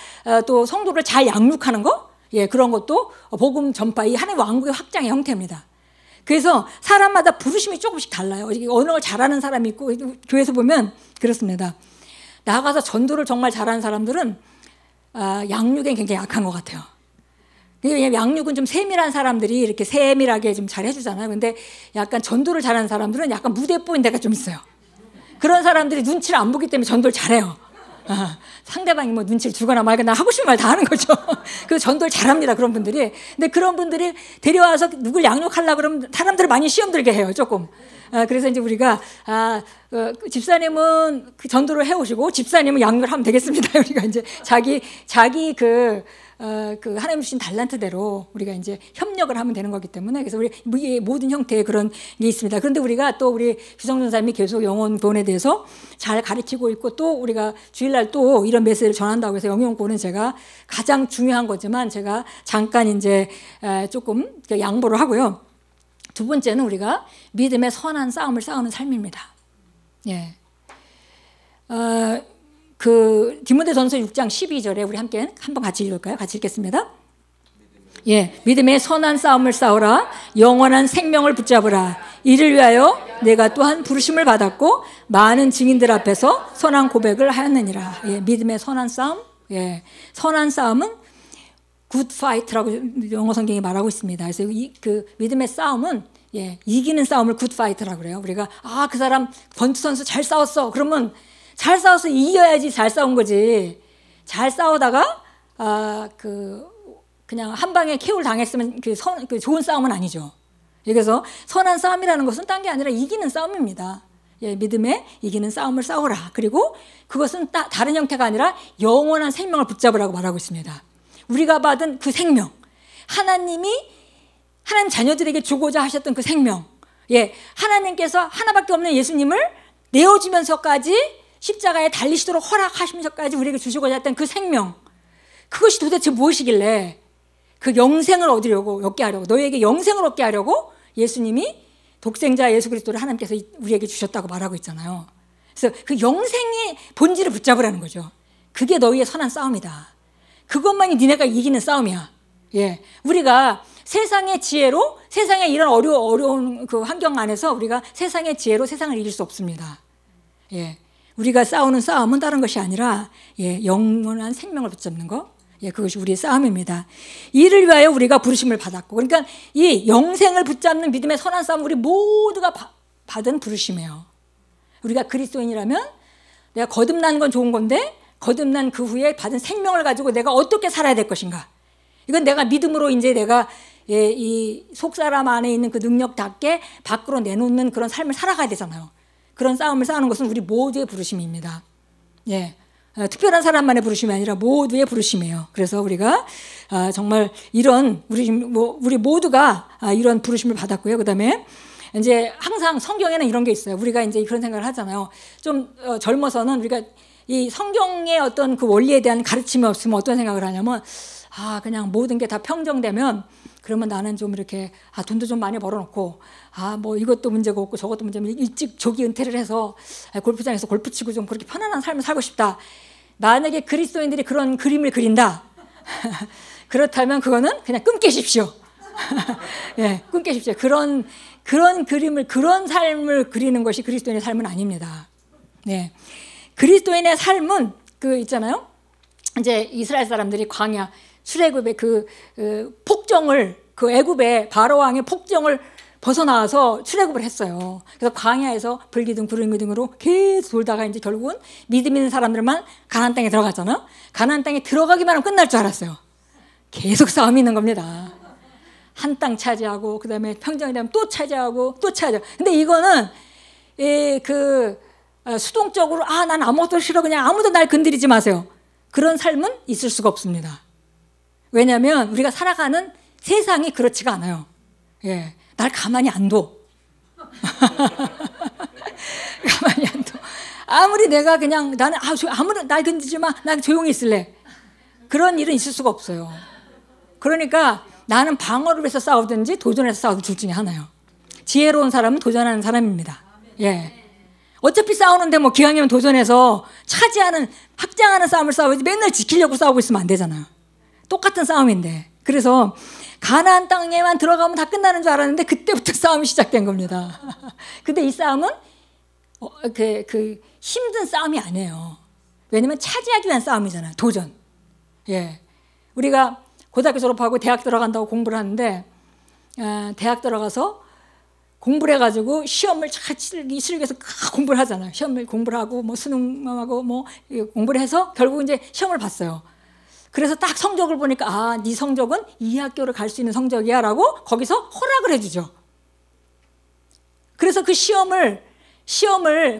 또 성도를 잘 양육하는 거, 예, 그런 것도 복음 전파, 이 하나님의 왕국의 확장의 형태입니다. 그래서 사람마다 부르심이 조금씩 달라요. 어느 걸 잘하는 사람이 있고 교회에서 보면 그렇습니다. 나가서 전도를 정말 잘하는 사람들은 양육에 굉장히 약한 것 같아요. 왜냐하면 양육은 좀 세밀한 사람들이 이렇게 세밀하게 좀 잘 해주잖아요. 근데 약간 전도를 잘하는 사람들은 약간 무대 보인 데가 좀 있어요. 그런 사람들이 눈치를 안 보기 때문에 전도를 잘해요. 상대방이 뭐 눈치를 주거나 말거나 하고 싶은 말 다 하는 거죠. 그 전도를 잘합니다. 그런 분들이. 근데 그런 분들이 데려와서 누굴 양육하려고 그러면 사람들을 많이 시험 들게 해요. 조금. 그래서 이제 우리가 집사님은 그 전도를 해오시고 집사님은 양육을 하면 되겠습니다. 우리가 이제 자기 그 하나님 주신 달란트대로 우리가 이제 협력을 하면 되는 거기 때문에 그래서 우리 모든 형태의 그런 게 있습니다. 그런데 우리가 또 우리 주성준 사님이 계속 영혼 구원에 대해서 잘 가르치고 있고 또 우리가 주일날 또 이런 메시지를 전한다고 해서 영혼 구원은 제가 가장 중요한 거지만 제가 잠깐 이제 조금 양보를 하고요. 두 번째는 우리가 믿음의 선한 싸움을 싸우는 삶입니다. 예. 그 디모데전서 6장 12절에 우리 함께 한번 같이 읽을까요? 같이 읽겠습니다. 예, 믿음의 선한 싸움을 싸우라. 영원한 생명을 붙잡으라. 이를 위하여 내가 또한 부르심을 받았고 많은 증인들 앞에서 선한 고백을 하였느니라. 예, 믿음의 선한 싸움. 예, 선한 싸움은 good fight라고 영어 성경이 말하고 있습니다. 그래서 그 믿음의 싸움은 예, 이기는 싸움을 good fight라고 그래요. 우리가 그 사람 권투 선수 잘 싸웠어. 그러면 잘 싸워서 이겨야지 잘 싸운 거지. 잘 싸우다가 그냥 한 방에 KO를 당했으면 그 좋은 싸움은 아니죠. 그래서 선한 싸움이라는 것은 딴 게 아니라 이기는 싸움입니다. 예, 믿음에 이기는 싸움을 싸워라. 그리고 그것은 다른 형태가 아니라 영원한 생명을 붙잡으라고 말하고 있습니다. 우리가 받은 그 생명, 하나님 자녀들에게 주고자 하셨던 그 생명, 예, 하나님께서 하나밖에 없는 예수님을 내어주면서까지 십자가에 달리시도록 허락하시면서까지 우리에게 주시고자 했던 그 생명, 그것이 도대체 무엇이길래 그 영생을 얻게 하려고, 너희에게 영생을 얻게 하려고 예수님이 독생자 예수 그리스도를 하나님께서 우리에게 주셨다고 말하고 있잖아요. 그래서 그 영생의 본질을 붙잡으라는 거죠. 그게 너희의 선한 싸움이다. 그것만이 니네가 이기는 싸움이야. 예, 우리가 세상의 지혜로, 세상의 이런 어려운 그 환경 안에서 우리가 세상의 지혜로 세상을 이길 수 없습니다. 예, 우리가 싸우는 싸움은 다른 것이 아니라 예, 영원한 생명을 붙잡는 거. 예, 그것이 우리의 싸움입니다. 이를 위하여 우리가 부르심을 받았고, 그러니까 이 영생을 붙잡는 믿음의 선한 싸움, 우리 모두가 받은 부르심이에요. 우리가 그리스도인이라면 내가 거듭난 건 좋은 건데 거듭난 그 후에 받은 생명을 가지고 내가 어떻게 살아야 될 것인가. 이건 내가 믿음으로 이제 내가 예, 이 속사람 안에 있는 그 능력답게 밖으로 내놓는 그런 삶을 살아가야 되잖아요. 그런 싸움을 싸우는 것은 우리 모두의 부르심입니다. 예. 특별한 사람만의 부르심이 아니라 모두의 부르심이에요. 그래서 우리가 정말 이런 우리 모두가 이런 부르심을 받았고요. 그다음에 이제 항상 성경에는 이런 게 있어요. 우리가 이제 그런 생각을 하잖아요. 좀 젊어서는 우리가 이 성경의 어떤 그 원리에 대한 가르침이 없으면 어떤 생각을 하냐면 그냥 모든 게 다 평정되면 그러면 나는 좀 이렇게 돈도 좀 많이 벌어놓고 뭐 이것도 문제가 없고 저것도 문제면 일찍 조기 은퇴를 해서 골프장에서 골프 치고 좀 그렇게 편안한 삶을 살고 싶다. 만약에 그리스도인들이 그런 그림을 그린다. 그렇다면 그거는 그냥 꿈깨십시오. 예, 꿈깨십시오. 그런 그림을, 그런 삶을 그리는 것이 그리스도인의 삶은 아닙니다. 네. 그리스도인의 삶은 그 있잖아요. 이제 이스라엘 사람들이 광야 출애굽의 그 폭정을, 그 애굽의 바로 왕의 폭정을 벗어나와서 출애굽을 했어요. 그래서 광야에서 불기둥 구름기둥으로 계속 돌다가 이제 결국은 믿음 있는 사람들만 가나안 땅에 들어갔잖아요. 가나안 땅에 들어가기만 하면 끝날 줄 알았어요. 계속 싸움이 있는 겁니다. 한 땅 차지하고 그다음에 평정이 되면 또 차지하고 또 차지하고. 근데 이거는 수동적으로 난 아무것도 싫어, 그냥 아무도 날 건드리지 마세요. 그런 삶은 있을 수가 없습니다. 왜냐하면 우리가 살아가는 세상이 그렇지가 않아요. 예, 날 가만히 안 둬. 가만히 안 둬. 아무리 내가 그냥 나는 아무도 날 건드리지 마, 난 조용히 있을래. 그런 일은 있을 수가 없어요. 그러니까 나는 방어를 해서 싸우든지 도전해서 싸우든 둘 중에 하나요. 지혜로운 사람은 도전하는 사람입니다. 예. 어차피 싸우는데 뭐 기왕이면 도전해서 차지하는, 확장하는 싸움을 싸우지 맨날 지키려고 싸우고 있으면 안 되잖아요. 똑같은 싸움인데. 그래서 가나안 땅에만 들어가면 다 끝나는 줄 알았는데 그때부터 싸움이 시작된 겁니다. 근데 이 싸움은 그 힘든 싸움이 아니에요. 왜냐면 차지하기 위한 싸움이잖아요. 도전. 예. 우리가 고등학교 졸업하고 대학 들어간다고 공부를 하는데 대학 들어가서 공부를 해가지고 시험을 치르기 위해서 공부를 하잖아요. 시험을 공부를 하고 뭐 수능하고 뭐 공부를 해서 결국 이제 시험을 봤어요. 그래서 딱 성적을 보니까 네 성적은 이 학교를 갈 수 있는 성적이야 라고 거기서 허락을 해주죠. 그래서 그 시험을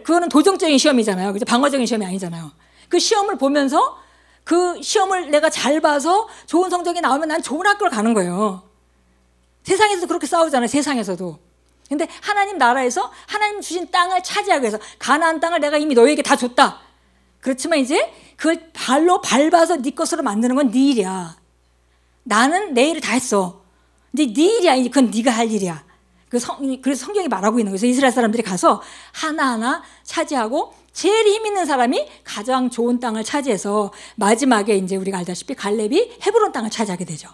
그거는 도전적인 시험이잖아요. 그죠? 방어적인 시험이 아니잖아요. 그 시험을 보면서 그 시험을 내가 잘 봐서 좋은 성적이 나오면 난 좋은 학교를 가는 거예요. 세상에서도 그렇게 싸우잖아요. 세상에서도. 근데 하나님 나라에서 하나님 주신 땅을 차지하기 위해서 가나안 땅을 내가 이미 너희에게 다 줬다. 그렇지만 이제 그걸 발로 밟아서 네 것으로 만드는 건 네 일이야. 나는 내 일을 다 했어. 근데 네 일이야. 그건 네가 할 일이야. 그래서 성경이 말하고 있는 거예요. 그래서 이스라엘 사람들이 가서 하나하나 차지하고 제일 힘 있는 사람이 가장 좋은 땅을 차지해서 마지막에 이제 우리가 알다시피 갈렙이 헤브론 땅을 차지하게 되죠.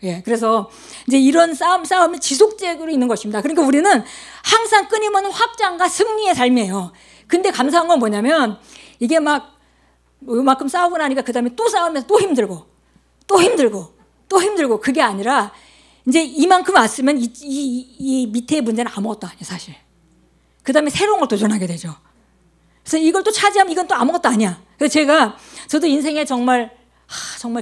예, 그래서 이제 이런 싸움이 지속적으로 있는 것입니다. 그러니까 우리는 항상 끊임없는 확장과 승리의 삶이에요. 근데 감사한 건 뭐냐면 이게 막 요만큼 싸우고 나니까 그 다음에 또 싸우면서 또 힘들고 또 힘들고 또 힘들고 그게 아니라 이제 이만큼 왔으면 이 밑에 문제는 아무것도 아니에요, 사실. 그 다음에 새로운 걸 도전하게 되죠. 그래서 이걸 또 차지하면 이건 또 아무것도 아니야. 그래서 저도 인생에 정말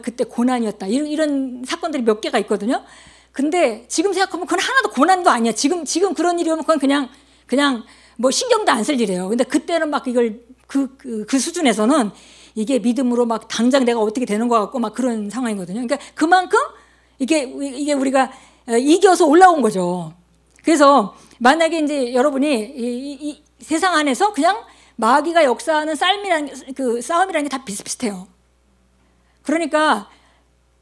그때 고난이었다. 이런 사건들이 몇 개가 있거든요. 근데 지금 생각하면 그건 하나도 고난도 아니야. 지금 그런 일이 오면 그건 그냥 뭐 신경도 안 쓸 일이에요. 근데 그때는 막 이걸 그 수준에서는 이게 믿음으로 막 당장 내가 어떻게 되는 것 같고 막 그런 상황이거든요. 그러니까 그만큼 이게 우리가 이겨서 올라온 거죠. 그래서 만약에 이제 여러분이 이 세상 안에서 그냥 마귀가 역사하는 싸움이라는 게 다 비슷비슷해요. 그러니까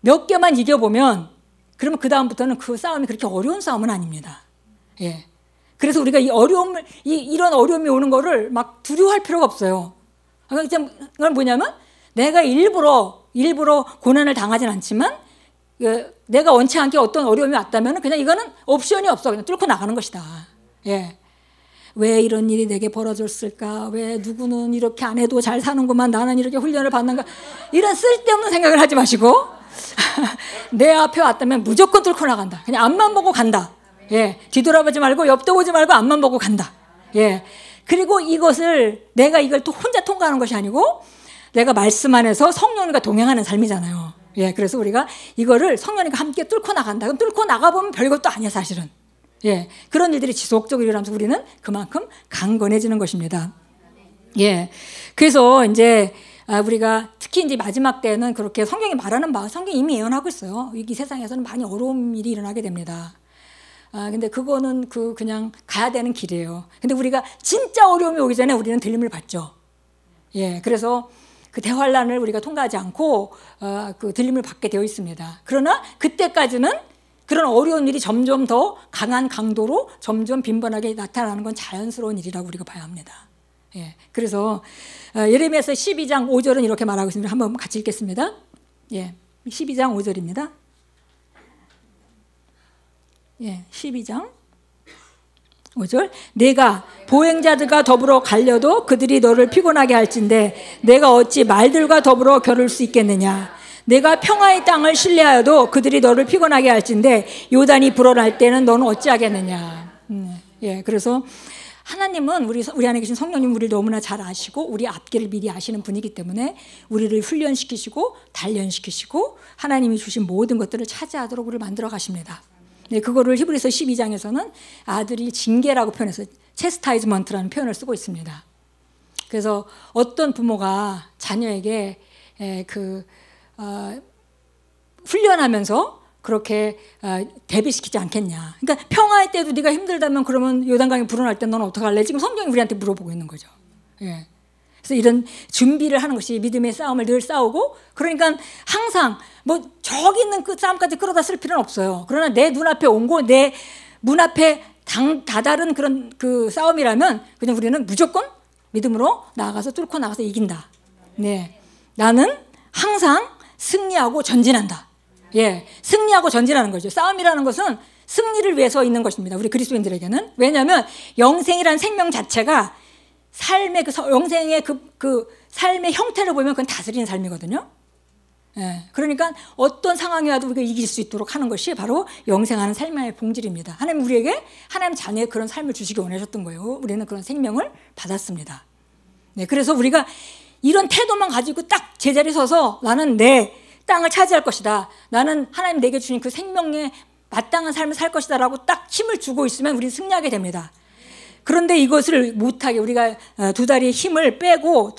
몇 개만 이겨보면 그러면 그 다음부터는 그 싸움이 그렇게 어려운 싸움은 아닙니다. 예. 그래서 우리가 이런 어려움이 오는 거를 막 두려워할 필요가 없어요. 그건 뭐냐면 내가 일부러 고난을 당하진 않지만 내가 원치 않게 어떤 어려움이 왔다면 그냥 이거는 옵션이 없어. 그냥 뚫고 나가는 것이다. 예. 왜 이런 일이 내게 벌어졌을까? 왜 누구는 이렇게 안 해도 잘 사는구만. 나는 이렇게 훈련을 받는가? 이런 쓸데없는 생각을 하지 마시고 내 앞에 왔다면 무조건 뚫고 나간다. 그냥 앞만 보고 간다. 예. 뒤돌아보지 말고 옆도 보지 말고 앞만 보고 간다. 예. 그리고 내가 이걸 또 혼자 통과하는 것이 아니고 내가 말씀 안에서 성령님과 동행하는 삶이잖아요. 예. 그래서 우리가 이거를 성령님과 함께 뚫고 나간다. 그럼 뚫고 나가보면 별것도 아니야, 사실은. 예, 그런 일들이 지속적으로 일어나면서 우리는 그만큼 강건해지는 것입니다. 예, 그래서 이제 우리가 특히 이제 마지막 때는 그렇게 성경이 말하는 성경이 이미 예언하고 있어요. 이 세상에서는 많이 어려운 일이 일어나게 됩니다. 근데 그거는 그냥 가야 되는 길이에요. 근데 우리가 진짜 어려움이 오기 전에 우리는 들림을 받죠. 예, 그래서 그 대환란을 우리가 통과하지 않고 그 들림을 받게 되어 있습니다. 그러나 그때까지는 그런 어려운 일이 점점 더 강한 강도로 점점 빈번하게 나타나는 건 자연스러운 일이라고 우리가 봐야 합니다. 예, 그래서 예레미야서 12장 5절은 이렇게 말하고 있습니다. 한번 같이 읽겠습니다. 예, 12장 5절입니다. 예, 12장 5절. 내가 보행자들과 더불어 갈려도 그들이 너를 피곤하게 할진대 내가 어찌 말들과 더불어 겨룰 수 있겠느냐. 내가 평화의 땅을 신뢰하여도 그들이 너를 피곤하게 할진대 요단이 불어날 때는 너는 어찌하겠느냐. 예, 그래서 하나님은 우리 안에 계신 성령님 우리를 너무나 잘 아시고 우리 앞길을 미리 아시는 분이기 때문에 우리를 훈련시키시고 단련시키시고 하나님이 주신 모든 것들을 차지하도록 우리를 만들어 가십니다. 네, 그거를 히브리서 12장에서는 아들이 징계라고 표현해서 체스타이즈먼트라는 표현을 쓰고 있습니다. 그래서 어떤 부모가 자녀에게 훈련하면서 그렇게 대비시키지 않겠냐. 그러니까 평화의 때도 네가 힘들다면 그러면 요단강이 불어날 때 너는 어떡할래? 지금 성경이 우리한테 물어보고 있는 거죠. 예. 그래서 이런 준비를 하는 것이 믿음의 싸움을 늘 싸우고 그러니까 항상 뭐 저기 있는 그 싸움까지 끌어다 쓸 필요는 없어요. 그러나 내 눈앞에 온 거 내 문 앞에 다다른 그런 그 싸움이라면 그냥 우리는 무조건 믿음으로 나아가서 뚫고 나가서 이긴다. 네. 나는 항상 승리하고 전진한다. 예, 승리하고 전진하는 거죠. 싸움이라는 것은 승리를 위해서 있는 것입니다. 우리 그리스도인들에게는. 왜냐하면 영생이라는 생명 자체가 삶의 영생의 그 삶의 형태를 보면 그건 다스리는 삶이거든요. 예, 그러니까 어떤 상황이 와도 우리가 이길 수 있도록 하는 것이 바로 영생하는 삶의 본질입니다. 하나님 우리에게 하나님 자녀의 그런 삶을 주시기 원하셨던 거예요. 우리는 그런 생명을 받았습니다. 네, 그래서 우리가 이런 태도만 가지고 딱 제자리에 서서 나는 내 땅을 차지할 것이다. 나는 하나님 내게 주신 그 생명에 마땅한 삶을 살 것이다 라고 딱 힘을 주고 있으면 우리는 승리하게 됩니다. 그런데 이것을 못하게 우리가 두 다리에 힘을 빼고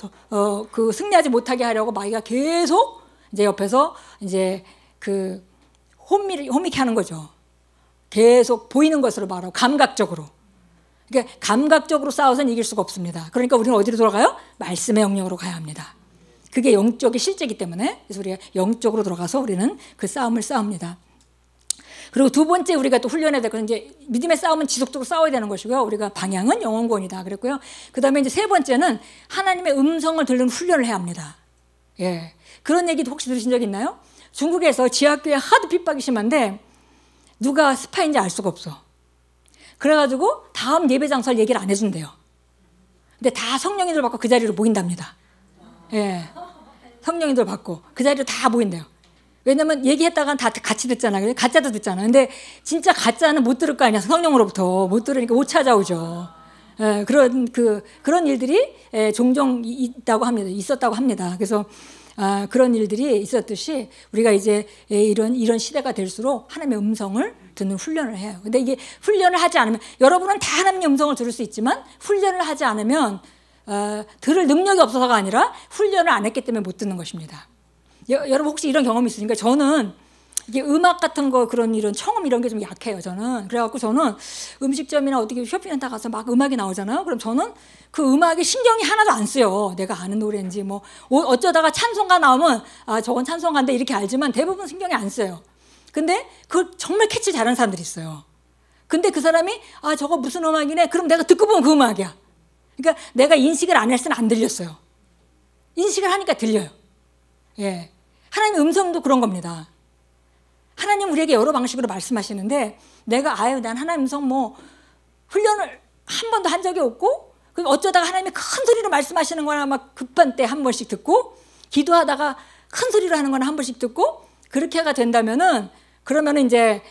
그 승리하지 못하게 하려고 마귀가 계속 이제 옆에서 이제 그 호미케 하는 거죠. 계속 보이는 것으로 말하고 감각적으로. 그러니까 감각적으로 싸워서는 이길 수가 없습니다. 그러니까 우리는 어디로 돌아가요? 말씀의 영역으로 가야 합니다. 그게 영적인 실제이기 때문에 그래서 우리가 영적으로 들어가서 우리는 그 싸움을 싸웁니다. 그리고 두 번째 우리가 또 훈련해야 될 건 이제 믿음의 싸움은 지속적으로 싸워야 되는 것이고요. 우리가 방향은 영혼권이다 그랬고요. 그다음에 이제 세 번째는 하나님의 음성을 들는 훈련을 해야 합니다. 예. 그런 얘기도 혹시 들으신 적 있나요? 중국에서 지하교회 하도 핍박이 심한데 누가 스파인지 알 수가 없어. 그래가지고 다음 예배 장소를 얘기를 안 해준대요. 근데 다 성령인들 받고 그 자리로 모인답니다. 예. 성령인들 받고 그 자리로 다 모인대요. 왜냐면 얘기했다가 다 같이 듣잖아요. 가짜도 듣잖아요. 근데 진짜 가짜는 못 들을 거 아니야. 성령으로부터 못 들으니까 못 찾아오죠. 예, 그런 일들이 종종 있다고 합니다. 있었다고 합니다. 그래서 그런 일들이 있었듯이 우리가 이제 이런 시대가 될수록 하나님의 음성을 듣는 훈련을 해요. 근데 이게 훈련을 하지 않으면 여러분은 다 하나님의 음성을 들을 수 있지만 훈련을 하지 않으면 들을 능력이 없어서가 아니라 훈련을 안 했기 때문에 못 듣는 것입니다. 여러분 혹시 이런 경험이 있으니까 저는 이게 음악 같은 거 이런 청음 이런 게 좀 약해요. 저는 그래갖고 저는 음식점이나 어디 쇼핑센터 가서 막 음악이 나오잖아요. 그럼 저는 그 음악에 신경이 하나도 안 쓰여. 내가 아는 노래인지 뭐 어쩌다가 찬송가 나오면 저건 찬송가인데 이렇게 알지만 대부분 신경이 안 써요. 근데 그걸 정말 캐치 잘하는 사람들이 있어요. 근데 그 사람이 저거 무슨 음악이네. 그럼 내가 듣고 보면 그 음악이야. 그러니까 내가 인식을 안 했으면 안 들렸어요. 인식을 하니까 들려요. 예. 하나님의 음성도 그런 겁니다. 하나님 우리에게 여러 방식으로 말씀하시는데 내가 난 하나님 음성 훈련을 한 번도 한 적이 없고 어쩌다가 하나님이 큰 소리로 말씀하시는 거나 막 급한 때 한 번씩 듣고 기도하다가 큰 소리로 하는 거나 한 번씩 듣고 그렇게가 된다면은 그러면은 이제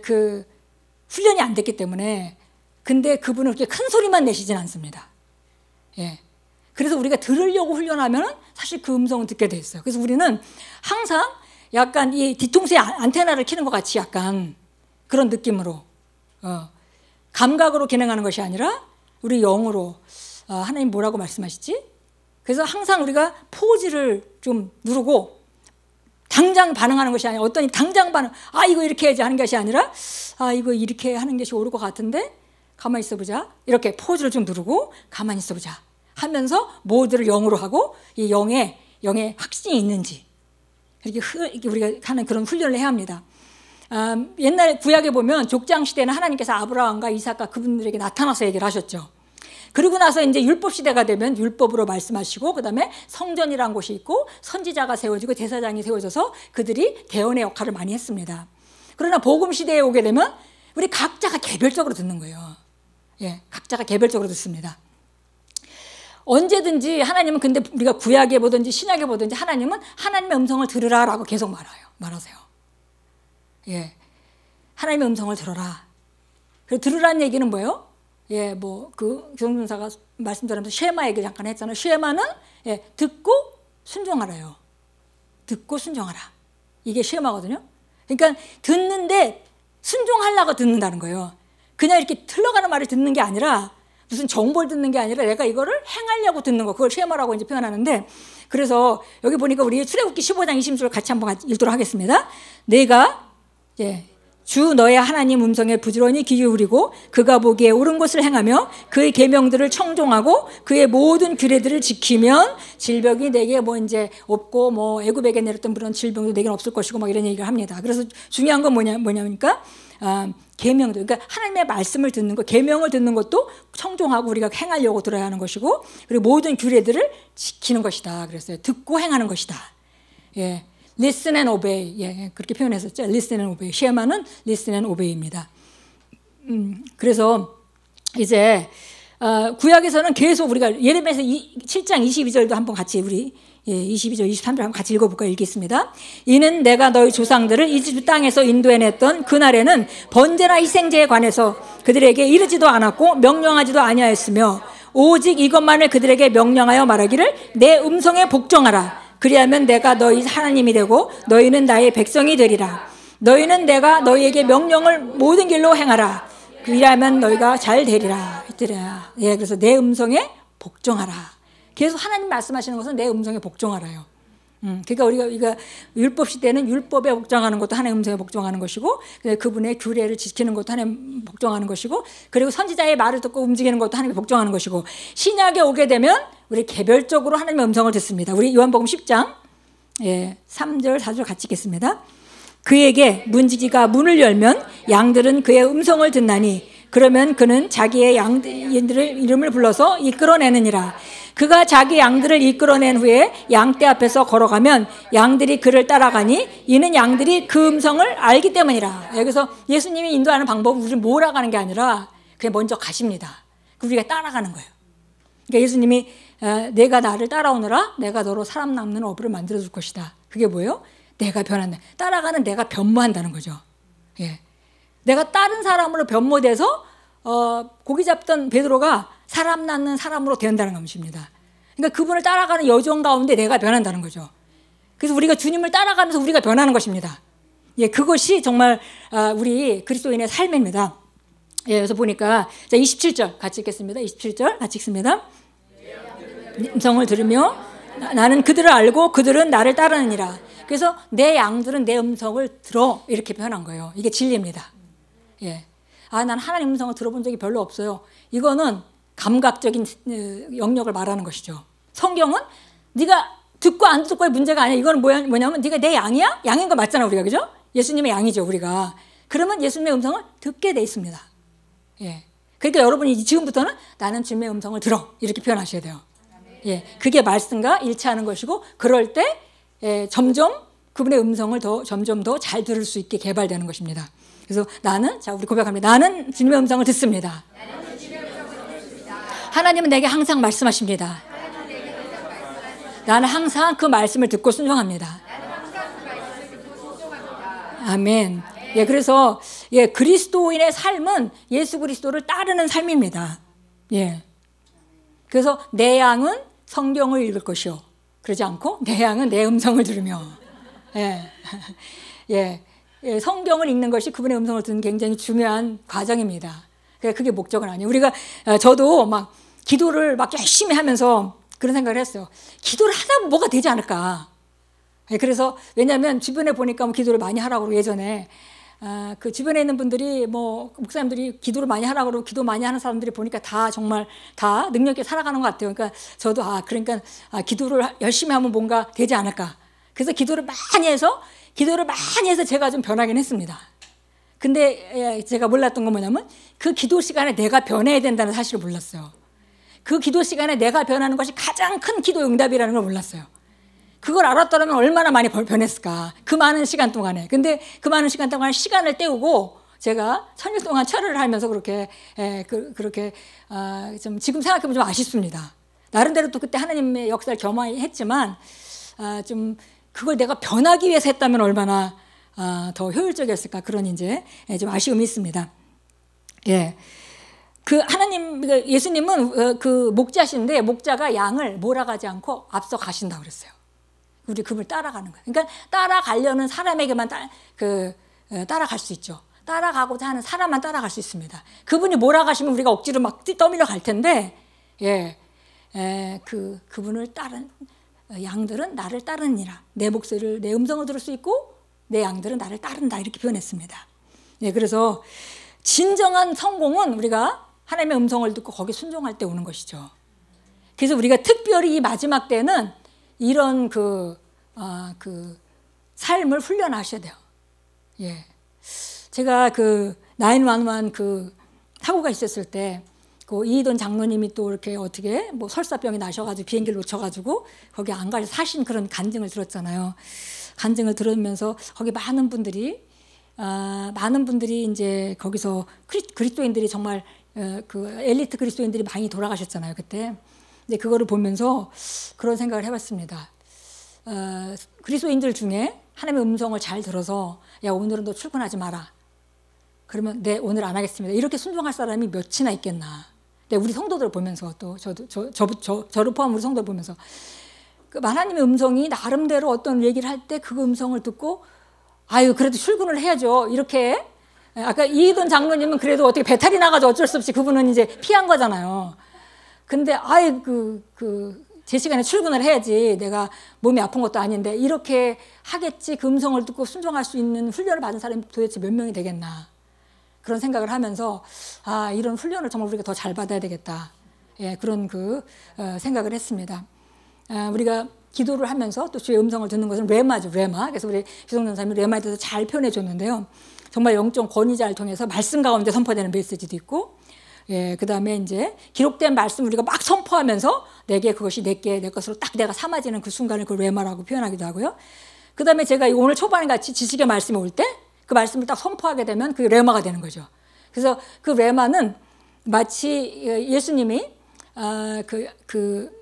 그 훈련이 안 됐기 때문에 근데 그분은 그렇게 큰 소리만 내시진 않습니다. 예. 그래서 우리가 들으려고 훈련하면은 사실 그 음성을 듣게 돼 있어요. 그래서 우리는 항상 약간 이 뒤통수에 안테나를 키는 것 같이 약간 그런 느낌으로 감각으로 기능하는 것이 아니라 우리 영으로 하나님 뭐라고 말씀하시지? 그래서 항상 우리가 포즈를 좀 누르고 당장 반응하는 것이 아니라 어떤 당장 반응 이거 이렇게 해야지 하는 것이 아니라 이거 이렇게 하는 것이 옳을 것 같은데 가만히 있어보자 이렇게 포즈를 좀 누르고 가만히 있어보자 하면서 모두를 영으로 하고 이 영에 확신이 있는지 이렇게 우리가 하는 그런 훈련을 해야 합니다. 옛날 구약에 보면 족장 시대는 하나님께서 아브라함과 이삭과 그분들에게 나타나서 얘기를 하셨죠. 그리고 나서 이제 율법 시대가 되면 율법으로 말씀하시고 그다음에 성전이라는 곳이 있고 선지자가 세워지고 대사장이 세워져서 그들이 대언의 역할을 많이 했습니다. 그러나 복음 시대에 오게 되면 우리 각자가 개별적으로 듣는 거예요. 예, 각자가 개별적으로 듣습니다. 언제든지 하나님은 근데 우리가 구약에 보든지 신약에 보든지 하나님은 하나님의 음성을 들으라라고 계속 말하세요. 예, 하나님의 음성을 들어라. 그리고 들으라는 얘기는 뭐예요? 예, 교통전사가 말씀드리면서 쉐마 얘기 잠깐 했잖아요. 쉐마는 듣고 순종하라요. 듣고 순종하라. 이게 쉐마거든요. 그러니까 듣는데 순종하려고 듣는다는 거예요. 그냥 이렇게 흘러가는 말을 듣는 게 아니라 무슨 정보를 듣는 게 아니라 내가 이거를 행하려고 듣는 거 그걸 쉐마라고 이제 표현하는데 그래서 여기 보니까 우리 출애굽기 15장 20절 같이 한번 읽도록 하겠습니다. 내가 주 너의 하나님 음성에 부지런히 귀 기울이고 그가 보기에 옳은 것을 행하며 그의 계명들을 청종하고 그의 모든 규례들을 지키면 질병이 내게 이제 없고 애굽에게 내렸던 그런 질병도 내게는 없을 것이고 이런 얘기를 합니다. 그래서 중요한 건 뭐냐니까 계명들 그러니까 하나님의 말씀을 듣는 것 계명을 듣는 것도 청종하고 우리가 행하려고 들어야 하는 것이고 그리고 모든 규례들을 지키는 것이다. 그랬어요. 듣고 행하는 것이다. 예. Listen and obey. 예, 그렇게 표현했었죠. Listen and obey. 쉐마는 listen and obey입니다. 그래서 이제 구약에서는 계속 우리가 예레미야서 7장 22절도 한번 같이 우리 22절, 23절 한번 같이 읽어볼까요? 읽겠습니다. 이는 내가 너희 조상들을 이집트 땅에서 인도해냈던 그날에는 번제나 희생제에 관해서 그들에게 이르지도 않았고 명령하지도 아니하였으며 오직 이것만을 그들에게 명령하여 말하기를 내 음성에 복종하라. 그리하면 내가 너희 하나님이 되고 너희는 나의 백성이 되리라. 너희는 내가 너희에게 명령을 모든 길로 행하라. 그리하면 너희가 잘 되리라. 예, 그래서 내 음성에 복종하라. 계속 하나님 말씀하시는 것은 내 음성에 복종하라요. 그러니까 우리가 율법 시대는 율법에 복종하는 것도 하나님의 음성에 복종하는 것이고 그분의 규례를 지키는 것도 하나님 복종하는 것이고 그리고 선지자의 말을 듣고 움직이는 것도 하나님에 복종하는 것이고 신약에 오게 되면 우리 개별적으로 하나님의 음성을 듣습니다. 우리 요한복음 10장 3절 4절 같이 읽겠습니다. 그에게 문지기가 문을 열면 양들은 그의 음성을 듣나니 그러면 그는 자기의 양들의 이름을 불러서 이끌어내느니라. 그가 자기 양들을 이끌어낸 후에 양떼 앞에서 걸어가면 양들이 그를 따라가니 이는 양들이 그 음성을 알기 때문이라. 여기서 예수님이 인도하는 방법은 우리를 몰아가는 게 아니라 그냥 먼저 가십니다. 우리가 따라가는 거예요. 그러니까 예수님이 내가 나를 따라오너라 내가 너로 사람 남는 어부를 만들어줄 것이다. 그게 뭐예요? 내가 변한다. 따라가는 내가 변모한다는 거죠. 예. 내가 다른 사람으로 변모돼서 고기 잡던 베드로가 사람 낳는 사람으로 된다는 것입니다. 그러니까 그분을 따라가는 여정 가운데 내가 변한다는 거죠. 그래서 우리가 주님을 따라가면서 우리가 변하는 것입니다. 예, 그것이 정말 우리 그리스도인의 삶입니다. 예, 그래서 보니까 자 27절 같이 읽겠습니다. 27절 같이 읽습니다. 음성을 들으며 나는 그들을 알고 그들은 나를 따르느니라. 그래서 내 양들은 내 음성을 들어 이렇게 표현한 거예요. 이게 진리입니다. 예. 난 하나님 음성을 들어본 적이 별로 없어요. 이거는 감각적인 영역을 말하는 것이죠. 성경은 네가 듣고 안 듣고의 문제가 아니야. 이거는 뭐냐면 네가 내 양이야? 양인 거 맞잖아 우리가. 그죠? 예수님의 양이죠 우리가. 그러면 예수님의 음성을 듣게 돼 있습니다. 예. 그러니까 여러분이 지금부터는 나는 주님의 음성을 들어 이렇게 표현하셔야 돼요. 예. 그게 말씀과 일치하는 것이고 그럴 때 점점 그분의 음성을 점점 더 잘 들을 수 있게 개발되는 것입니다. 그래서 자 우리 고백합니다. 나는 주님의 음성을 듣습니다. 하나님은 내게 항상 말씀하십니다. 나는 항상 그 말씀을 듣고 순종합니다. 아멘. 예, 그래서 그리스도인의 삶은 예수 그리스도를 따르는 삶입니다. 예. 그래서 내 양은 성경을 읽을 것이요. 그러지 않고 내 양은 내 음성을 들으며. 예. 예. 예, 성경을 읽는 것이 그분의 음성을 듣는 굉장히 중요한 과정입니다. 그게 목적은 아니에요. 저도 막 기도를 막 열심히 하면서 그런 생각을 했어요. 기도를 하다 보면 뭐가 되지 않을까. 예, 그래서 왜냐하면 주변에 보니까 기도를 많이 하라고 그러고 예전에 그 주변에 있는 분들이 목사님들이 기도를 많이 하라고 그러고 기도 많이 하는 사람들이 보니까 다 정말 다 능력 있게 살아가는 것 같아요. 그러니까 저도 기도를 열심히 하면 뭔가 되지 않을까. 그래서 기도를 많이 해서 제가 좀 변하긴 했습니다. 근데 제가 몰랐던 건 뭐냐면 그 기도 시간에 내가 변해야 된다는 사실을 몰랐어요. 그 기도 시간에 내가 변하는 것이 가장 큰 기도 응답이라는 걸 몰랐어요. 그걸 알았더라면 얼마나 많이 변했을까. 그 많은 시간 동안에. 근데 그 많은 시간 동안에 시간을 때우고 제가 천일 동안 철회를 하면서 그렇게 좀 지금 생각해보면 좀 아쉽습니다. 나름대로 또 그때 하나님의 역사를 겸했지만 좀 그걸 내가 변하기 위해서 했다면 얼마나 더 효율적이었을까. 그런 좀 아쉬움이 있습니다. 예. 예수님은 그 목자신데 목자가 양을 몰아가지 않고 앞서 가신다고 그랬어요. 우리 그분을 따라가는 거예요. 그러니까 따라가려는 사람에게만 따라갈 수 있죠. 따라가고자 하는 사람만 따라갈 수 있습니다. 그분이 몰아가시면 우리가 억지로 막 떠밀려 갈 텐데, 그분을 따른 양들은 나를 따르니라. 내 목소리를, 내 음성을 들을 수 있고 내 양들은 나를 따른다. 이렇게 표현했습니다. 예, 그래서 진정한 성공은 우리가 하나님의 음성을 듣고 거기에 순종할 때 오는 것이죠. 그래서 우리가 특별히 이 마지막 때는 이런 삶을 훈련하셔야 돼요. 예. 제가 911 사고가 있었을 때 이희돈 장로님이 또 이렇게 어떻게 설사병이 나셔가지고 비행기를 놓쳐가지고 거기 안 가서 사신 그런 간증을 들었잖아요. 간증을 들으면서 거기 많은 분들이 이제 거기서 그리스도인들이 정말 엘리트 그리스도인들이 많이 돌아가셨잖아요. 그때. 근데 그거를 보면서 그런 생각을 해봤습니다. 그리스도인들 중에 하나님의 음성을 잘 들어서 야 오늘은 너 출근하지 마라. 그러면 네 오늘 안 하겠습니다. 이렇게 순종할 사람이 몇이나 있겠나. 네, 우리 성도들 보면서 또 저를 포함 우리 성도들 보면서 하나님의 음성이 나름대로 어떤 얘기를 할 때 그 음성을 듣고 그래도 출근을 해야죠. 이렇게 아까 이희돈 장로님은 그래도 어떻게 배탈이 나가지고 어쩔 수 없이 그분은 이제 피한 거잖아요. 근데 제 시간에 출근을 해야지 내가 몸이 아픈 것도 아닌데 이렇게 하겠지. 그 음성을 듣고 순종할 수 있는 훈련을 받은 사람이 도대체 몇 명이 되겠나. 그런 생각을 하면서 이런 훈련을 정말 우리가 더 잘 받아야 되겠다. 예, 그런 생각을 했습니다. 우리가 기도를 하면서 또 주의 음성을 듣는 것은 레마죠, 레마. 그래서 우리 기성전 사님이 레마에 대해서 잘 표현해 줬는데요. 정말 영적 권위자를 통해서 말씀 가운데 선포되는 메시지도 있고, 예, 그 다음에 이제 기록된 말씀 우리가 막 선포하면서 내게 그것이 내게 내 것으로 딱 내가 삼아지는 그 순간을 그 레마라고 표현하기도 하고요. 그 다음에 제가 오늘 초반에 같이 지식의 말씀이 올 때 그 말씀을 딱 선포하게 되면 그게 레마가 되는 거죠. 그래서 그 레마는 마치 예수님이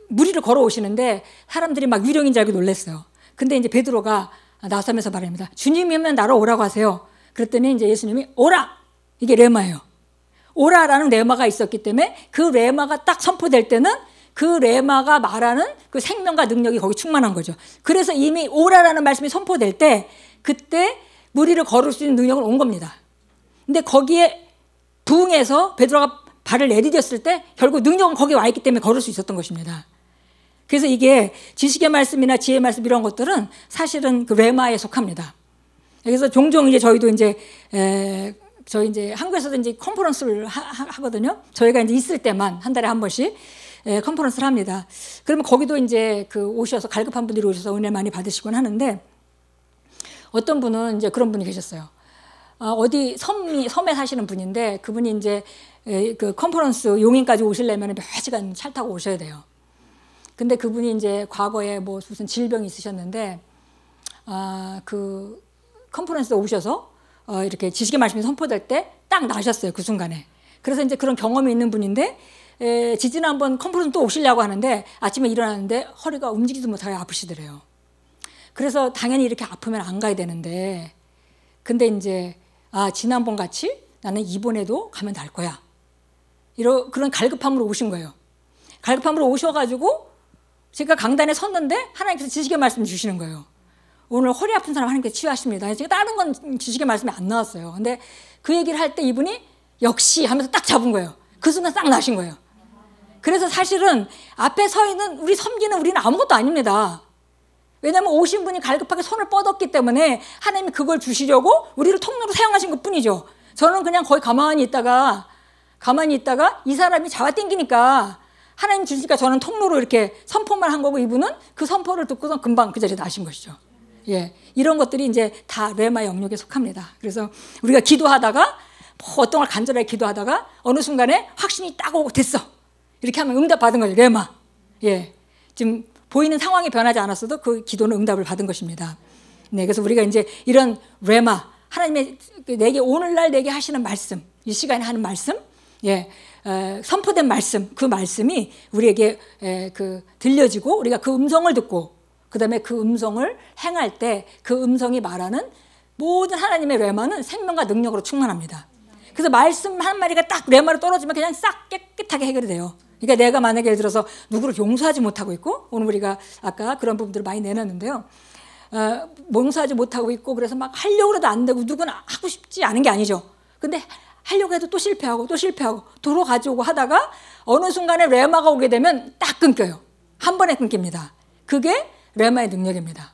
무리를 걸어오시는데 사람들이 막 유령인 줄 알고 놀랐어요. 근데 이제 베드로가 나서면서 말합니다. 주님이면 나로 오라고 하세요. 그랬더니 이제 예수님이 오라! 이게 레마예요. 오라라는 레마가 있었기 때문에 그 레마가 딱 선포될 때는 그 레마가 말하는 그 생명과 능력이 거기 충만한 거죠. 그래서 이미 오라라는 말씀이 선포될 때 그때 무리를 걸을 수 있는 능력을 온 겁니다. 근데 거기에 부응해서 베드로가 발을 내디뎠을 때 결국 능력은 거기에 와 있기 때문에 걸을 수 있었던 것입니다. 그래서 이게 지식의 말씀이나 지혜의 말씀 이런 것들은 사실은 그 레마에 속합니다. 그래서 종종 이제 저희도 이제 저희 이제 한국에서도 이제 컨퍼런스를 하거든요. 저희가 이제 있을 때만 한 달에 한 번씩 컨퍼런스를 합니다. 그러면 거기도 이제 그 오셔서 갈급한 분들이 오셔서 은혜 많이 받으시곤 하는데 어떤 분은 이제 그런 분이 계셨어요. 어디 섬에 사시는 분인데 그분이 이제 그 컨퍼런스 용인까지 오시려면 몇 시간 차 타고 오셔야 돼요. 근데 그분이 이제 과거에 뭐 무슨 질병이 있으셨는데 그 컨퍼런스에 오셔서 이렇게 지식의 말씀이 선포될 때 딱 나셨어요. 그 순간에. 그래서 이제 그런 경험이 있는 분인데 지지난번 컨퍼런스 또 오시려고 하는데 아침에 일어났는데 허리가 움직이지도 못하게 아프시더래요. 그래서 당연히 이렇게 아프면 안 가야 되는데 근데 이제 지난번 같이 나는 이번에도 가면 날 거야. 그런 갈급함으로 오신 거예요. 갈급함으로 오셔가지고 제가 강단에 섰는데 하나님께서 지식의 말씀을 주시는 거예요. 오늘 허리 아픈 사람 하나님께서 치유하십니다. 제가 다른 건 지식의 말씀이 안 나왔어요. 근데 그 얘기를 할 때 이분이 역시 하면서 딱 잡은 거예요. 그 순간 싹 나신 거예요. 그래서 사실은 앞에 서 있는 우리는 아무것도 아닙니다. 왜냐하면 오신 분이 갈급하게 손을 뻗었기 때문에 하나님이 그걸 주시려고 우리를 통로로 사용하신 것뿐이죠. 저는 그냥 거기 가만히 있다가 이 사람이 잡아당기니까 하나님 주시니까 저는 통로로 이렇게 선포만 한 거고 이분은 그 선포를 듣고서 금방 그 자리에 나신 것이죠. 예, 이런 것들이 이제 다 레마 영역에 속합니다. 그래서 우리가 기도하다가 뭐 어떤 걸 간절하게 기도하다가 어느 순간에 확신이 딱 오고 됐어. 이렇게 하면 응답 받은 거죠. 레마. 예, 지금 보이는 상황이 변하지 않았어도 그 기도는 응답을 받은 것입니다. 네, 그래서 우리가 이제 이런 레마, 하나님의 오늘날 내게 하시는 말씀, 이 시간에 하는 말씀, 예, 선포된 말씀, 그 말씀이 우리에게 들려지고 우리가 그 음성을 듣고 그 다음에 그 음성을 행할 때 그 음성이 말하는 모든 하나님의 레마는 생명과 능력으로 충만합니다. 그래서 말씀 한 마리가 딱 레마로 떨어지면 그냥 싹 깨끗하게 해결이 돼요. 그러니까 내가 만약에 예를 들어서 누구를 용서하지 못하고 있고 오늘 우리가 아까 그런 부분들을 많이 내놨는데요. 용서하지 못하고 있고 그래서 막 하려고 해도 안 되고 누구는 하고 싶지 않은 게 아니죠. 근데 하려고 해도 또 실패하고 도로 가져오고 하다가 어느 순간에 레마가 오게 되면 딱 끊겨요. 한 번에 끊깁니다. 그게 레마의 능력입니다.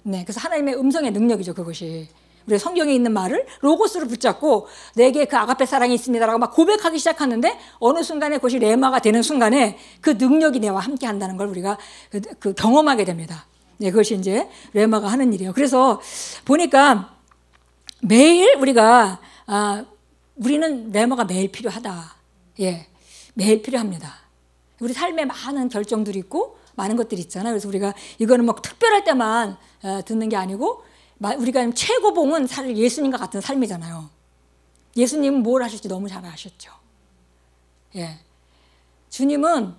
네, 그래서 하나님의 음성의 능력이죠. 그것이 우리 성경에 있는 말을 로고스로 붙잡고 내게 그 아가페 사랑이 있습니다라고 막 고백하기 시작하는데 어느 순간에 그것이 레마가 되는 순간에 그 능력이 내와 함께 한다는 걸 우리가 그 경험하게 됩니다. 네, 그것이 이제 레마가 하는 일이에요. 그래서 보니까 매일 우리는 레마가 매일 필요하다. 예, 매일 필요합니다. 우리 삶에 많은 결정들이 있고 많은 것들이 있잖아요. 그래서 우리가 이거는 뭐 특별할 때만 듣는 게 아니고 우리가 최고봉은 사실 예수님과 같은 삶이잖아요. 예수님은 뭘 하실지 너무 잘 아셨죠. 예, 주님은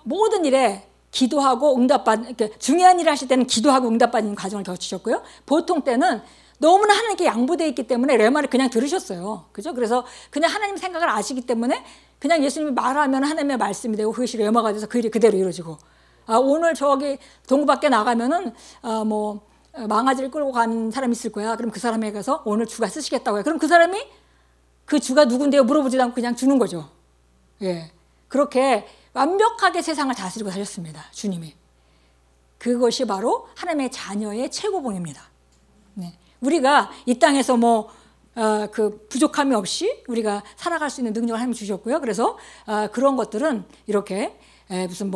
모든 일에 기도하고 응답받는, 그러니까 중요한 일을 하실 때는 기도하고 응답받는 과정을 거치셨고요. 보통 때는 너무나 하나님께 양보되어 있기 때문에 레마를 그냥 들으셨어요. 그죠? 그래서 그냥 하나님 생각을 아시기 때문에 그냥 예수님이 말하면 하나님의 말씀이 되고 그것이 레마가 돼서 그 일이 그대로 이루어지고 오늘 저기 동구 밖에 나가면은 망아지를 끌고 간 사람이 있을 거야. 그럼 그 사람에게 가서 오늘 주가 쓰시겠다고 해요. 그럼 그 사람이 그 주가 누군데요? 물어보지도 않고 그냥 주는 거죠. 예, 그렇게 완벽하게 세상을 다스리고 사셨습니다. 주님이. 그것이 바로 하나님의 자녀의 최고봉입니다. 네. 우리가 이 땅에서 그 부족함이 없이 우리가 살아갈 수 있는 능력을 하나님 주셨고요. 그래서 그런 것들은 이렇게 무슨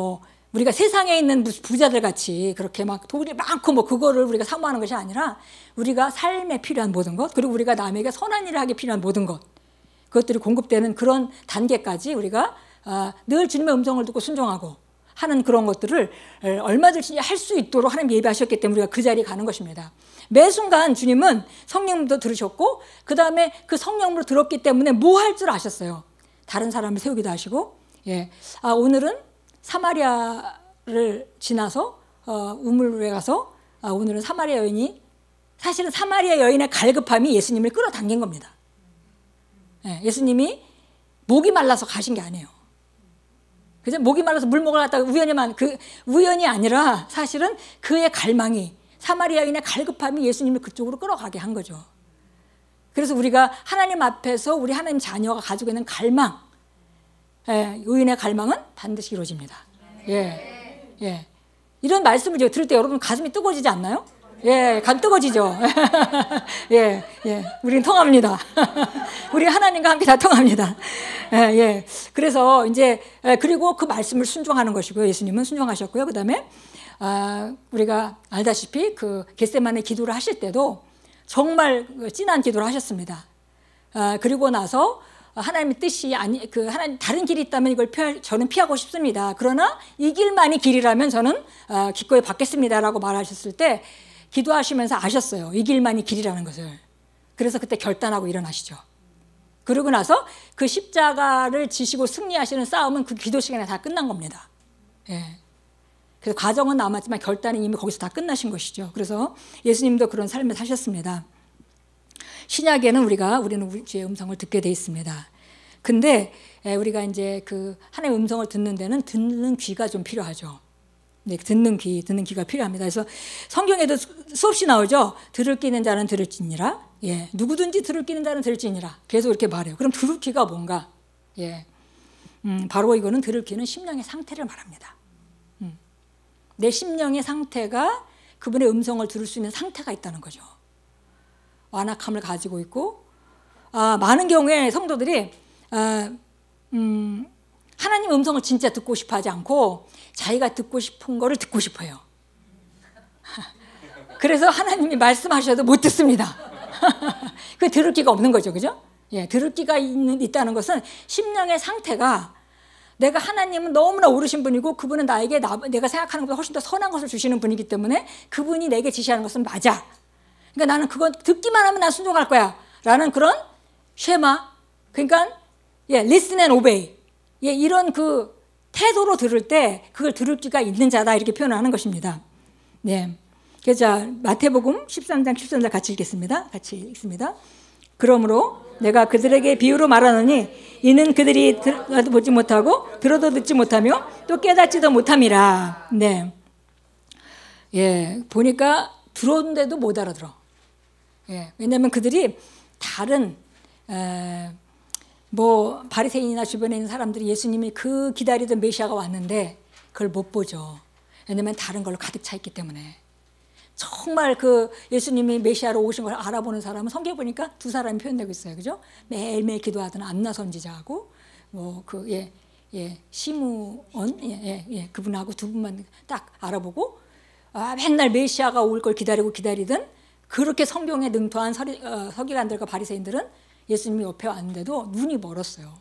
우리가 세상에 있는 부자들 같이 그렇게 막 돈이 많고 뭐 그거를 우리가 사모하는 것이 아니라 우리가 삶에 필요한 모든 것, 그리고 우리가 남에게 선한 일을 하기 필요한 모든 것, 그것들이 공급되는 그런 단계까지 우리가 늘 주님의 음성을 듣고 순종하고 하는 그런 것들을 얼마든지 할 수 있도록 하나님 예배하셨기 때문에 우리가 그 자리에 가는 것입니다. 매 순간 주님은 성령도 들으셨고 그 다음에 그 성령으로 들었기 때문에 뭐 할 줄 아셨어요. 다른 사람을 세우기도 하시고, 예, 오늘은 사마리아를 지나서 우물에 가서 오늘은 사마리아 여인이, 사실은 사마리아 여인의 갈급함이 예수님을 끌어당긴 겁니다. 예, 예수님이 목이 말라서 가신 게 아니에요. 그죠? 목이 말라서 물 먹으러 갔다가 우연이 아니라 사실은 그의 갈망이, 사마리아 여인의 갈급함이 예수님을 그쪽으로 끌어가게 한 거죠. 그래서 우리가 하나님 앞에서 우리 하나님 자녀가 가지고 있는 갈망, 예, 의인의 갈망은 반드시 이루어집니다. 예, 예. 이런 말씀을 제가 들을 때 여러분 가슴이 뜨거워지지 않나요? 예, 가슴 뜨거워지죠. 예, 예. 우리는 통합니다. 우리 하나님과 함께 다 통합니다. 예, 예. 그래서 이제, 그리고 그 말씀을 순종하는 것이고요. 예수님은 순종하셨고요. 그 다음에, 우리가 알다시피 그 겟세마네 기도를 하실 때도 정말 진한 기도를 하셨습니다. 그리고 나서 하나님의 뜻이 하나님 다른 길이 있다면 이걸 저는 피하고 싶습니다. 그러나 이 길만이 길이라면 저는 기꺼이 받겠습니다라고 말하셨을 때 기도하시면서 아셨어요. 이 길만이 길이라는 것을. 그래서 그때 결단하고 일어나시죠. 그러고 나서 그 십자가를 지시고 승리하시는 싸움은 그 기도 시간에 다 끝난 겁니다. 예. 그래서 과정은 남았지만 결단은 이미 거기서 다 끝나신 것이죠. 그래서 예수님도 그런 삶을 사셨습니다. 신약에는 우리는 주의 음성을 듣게 돼 있습니다. 근데 우리가 이제 그 하나님의 음성을 듣는 데는 듣는 귀가 좀 필요하죠. 네, 듣는 귀가 필요합니다. 그래서 성경에도 수없이 나오죠. 들을 끼는 자는 들을지니라. 예, 누구든지 들을 끼는 자는 들을지니라. 계속 이렇게 말해요. 그럼 들을 귀가 뭔가? 예, 바로 이거는 들을 귀는 심령의 상태를 말합니다. 내 심령의 상태가 그분의 음성을 들을 수 있는 상태가 있다는 거죠. 완악함을 가지고 있고, 많은 경우에 성도들이 하나님 음성을 진짜 듣고 싶어 하지 않고 자기가 듣고 싶은 거를 듣고 싶어요. 그래서 하나님이 말씀하셔도 못 듣습니다. 그 들을 기가 없는 거죠. 그죠? 예, 들을 기가 있다는 것은 심령의 상태가 내가 하나님은 너무나 오르신 분이고 그분은 나에게 내가 생각하는 것보다 훨씬 더 선한 것을 주시는 분이기 때문에 그분이 내게 지시하는 것은 맞아. 그러니까 나는 그건 듣기만 하면 난 순종할 거야. 라는 그런 쉐마. 그러니까 예, listen and obey. 예, 이런 그 태도로 들을 때 그걸 들을 기가 있는 자다 이렇게 표현을 하는 것입니다. 네. 그래서 마태복음 13장 13절 같이 읽겠습니다. 같이 읽습니다. 그러므로 내가 그들에게 비유로 말하노니 이는 그들이 보지 못하고 들어도 듣지 못하며 또 깨닫지도 못함이라. 네. 예, 보니까 들었는데도 못 알아들어. 예, 왜냐하면 그들이 다른 바리새인이나 주변에 있는 사람들이 예수님이 그 기다리던 메시아가 왔는데 그걸 못 보죠. 왜냐하면 다른 걸로 가득 차 있기 때문에. 정말 그 예수님이 메시아로 오신 걸 알아보는 사람은 성경에 보니까 두 사람이 표현되고 있어요. 그죠? 매일매일 기도하던 안나 선지자하고 시므온 그분하고 두 분만 딱 알아보고 맨날 메시아가 올 걸 기다리던 그렇게 성경에 능통한 서기관들과 바리새인들은 예수님이 옆에 왔는데도 눈이 멀었어요.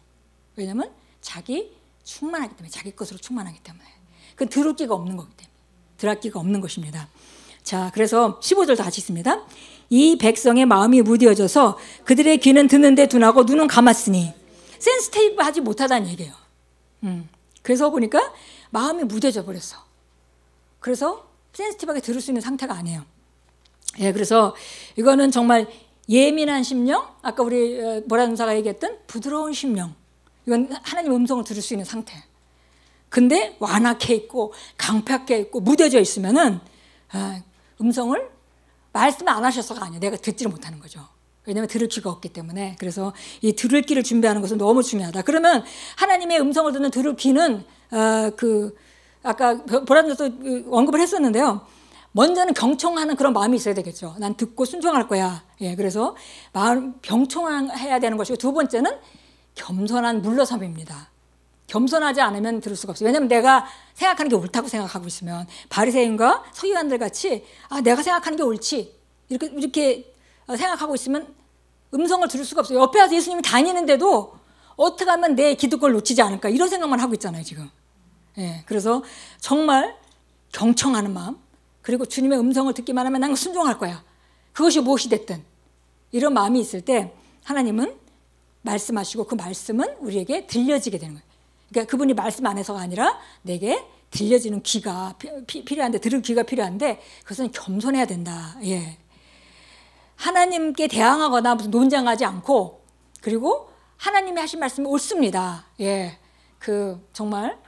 왜냐하면 자기 충만하기 때문에, 자기 것으로 충만하기 때문에. 그 들을 기가 없는 거기 때문에. 들을 기가 없는 것입니다. 자, 그래서 15절 같이 있습니다. 이 백성의 마음이 무뎌져서 그들의 귀는 듣는데 둔하고 눈은 감았으니 센스티브하지 못하다는 얘기예요. 그래서 보니까 마음이 무뎌져 버렸어. 그래서 센스티브하게 들을 수 있는 상태가 아니에요. 예, 그래서 이거는 정말 예민한 심령, 아까 우리 보라누사가 얘기했던 부드러운 심령, 이건 하나님의 음성을 들을 수 있는 상태. 근데 완악해 있고 강팍해 있고 무뎌져 있으면은 음성을 말씀 안 하셔서가 아니에요. 내가 듣지를 못하는 거죠. 왜냐하면 들을 귀가 없기 때문에. 그래서 이 들을 귀를 준비하는 것은 너무 중요하다. 그러면 하나님의 음성을 듣는 들을 귀는 아까 보라누사도 언급을 했었는데요. 먼저는 경청하는 그런 마음이 있어야 되겠죠. 난 듣고 순종할 거야. 예, 그래서 마음 경청해야 되는 것이고 두 번째는 겸손한 물러섬입니다. 겸손하지 않으면 들을 수가 없어요. 왜냐하면 내가 생각하는 게 옳다고 생각하고 있으면 바리새인과 서기관들 같이 내가 생각하는 게 옳지 이렇게 생각하고 있으면 음성을 들을 수가 없어요. 옆에 와서 예수님이 다니는데도 어떻게 하면 내 기득권을 놓치지 않을까 이런 생각만 하고 있잖아요 지금. 예, 그래서 정말 경청하는 마음 그리고 주님의 음성을 듣기만 하면 난 순종할 거야. 그것이 무엇이 됐든 이런 마음이 있을 때 하나님은 말씀하시고 그 말씀은 우리에게 들려지게 되는 거예요. 그러니까 그분이 말씀 안에서가 아니라 내게 들려지는 귀가 필요한데 들을 귀가 필요한데 그것은 겸손해야 된다. 예. 하나님께 대항하거나 무슨 논쟁하지 않고 그리고 하나님이 하신 말씀이 옳습니다. 예. 그 정말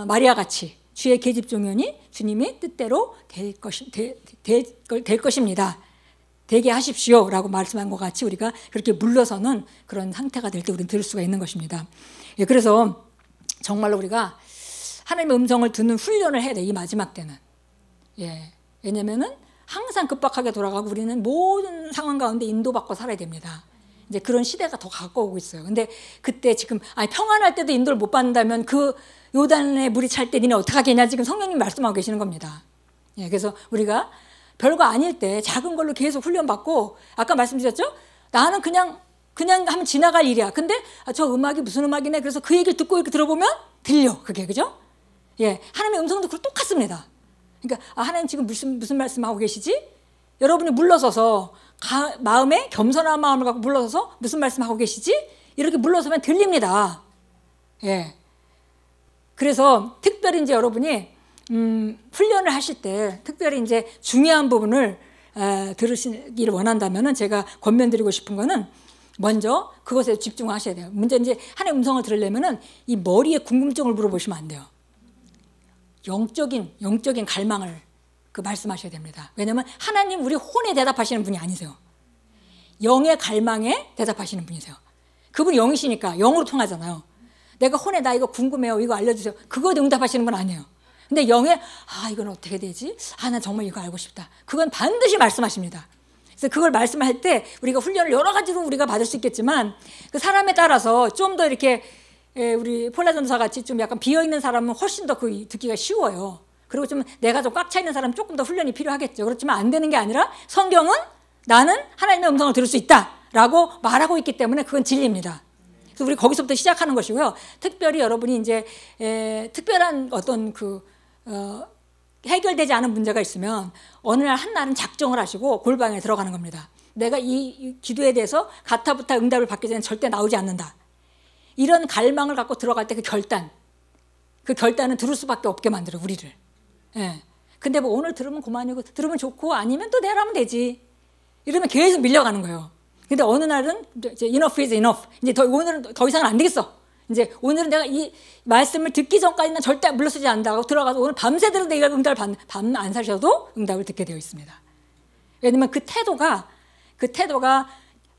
마리아 같이 주의 계집종이니 주님이 뜻대로 될 것입니다. 되게 하십시오라고 말씀한 것 같이 우리가 그렇게 물러서는 그런 상태가 될 때 우리는 들을 수가 있는 것입니다. 예, 그래서 정말로 우리가 하나님의 음성을 듣는 훈련을 해야 돼, 이 마지막 때는. 예, 왜냐면은 항상 급박하게 돌아가고 우리는 모든 상황 가운데 인도받고 살아야 됩니다. 이제 그런 시대가 더 가까우고 있어요. 근데 그때 지금 평안할 때도 인도를 못 받는다면 그 요단에 물이 찰 때 니네 어떻게 하겠냐 지금 성령님 말씀하고 계시는 겁니다. 예, 그래서 우리가 별거 아닐 때 작은 걸로 계속 훈련받고 아까 말씀드렸죠? 나는 그냥 하면 지나갈 일이야. 근데 저 음악이 무슨 음악이네. 그래서 그 얘기를 듣고 이렇게 들어보면 들려. 그게 그죠? 예, 하나님의 음성도 똑같습니다. 그러니까 하나님 지금 무슨 말씀하고 계시지? 여러분이 물러서서 마음에 겸손한 마음을 갖고 물러서서 무슨 말씀하고 계시지? 이렇게 물러서면 들립니다. 예. 그래서 특별히 이제 여러분이 훈련을 하실 때 특별히 이제 중요한 부분을 들으시기를 원한다면은 제가 권면드리고 싶은 거는 먼저 그것에 집중하셔야 돼요. 먼저 이제 하나님의 음성을 들으려면은 이 머리에 궁금증을 물어보시면 안 돼요. 영적인 갈망을 말씀하셔야 됩니다. 왜냐하면 하나님 우리 혼에 대답하시는 분이 아니세요. 영의 갈망에 대답하시는 분이세요. 그분이 영이시니까 영으로 통하잖아요. 내가 혼에 나 이거 궁금해요. 이거 알려주세요. 그거에 응답하시는 건 아니에요. 근데 영에 이건 어떻게 되지? 나 정말 이거 알고 싶다. 그건 반드시 말씀하십니다. 그래서 그걸 말씀할 때 우리가 훈련을 여러 가지로 우리가 받을 수 있겠지만 그 사람에 따라서 좀 더 이렇게 우리 폴라 전도사 같이 좀 약간 비어있는 사람은 훨씬 더 듣기가 쉬워요. 그리고 좀 내가 좀 꽉 차 있는 사람은 조금 더 훈련이 필요하겠죠. 그렇지만 안 되는 게 아니라 성경은 나는 하나님의 음성을 들을 수 있다라고 말하고 있기 때문에 그건 진리입니다. 그래서 우리 거기서부터 시작하는 것이고요. 특별히 여러분이 이제 특별한 어떤 해결되지 않은 문제가 있으면 어느 날 한날은 작정을 하시고 골방에 들어가는 겁니다. 내가 이 기도에 대해서 가타부타 응답을 받기 전에 절대 나오지 않는다. 이런 갈망을 갖고 들어갈 때 그 결단은 들을 수밖에 없게 만들어 우리를. 예. 근데 뭐 오늘 들으면 그만이고 들으면 좋고 아니면 또 내일 하면 되지. 이러면 계속 밀려가는 거예요. 근데 어느 날은 이제 enough is enough. 이제 오늘은 더 이상은 안 되겠어. 이제 오늘은 내가 이 말씀을 듣기 전까지는 절대 물러서지 않는다고 들어가서 오늘 밤새도록 내가 응답을 밤 안 사셔도 응답을 듣게 되어 있습니다. 왜냐면 그 태도가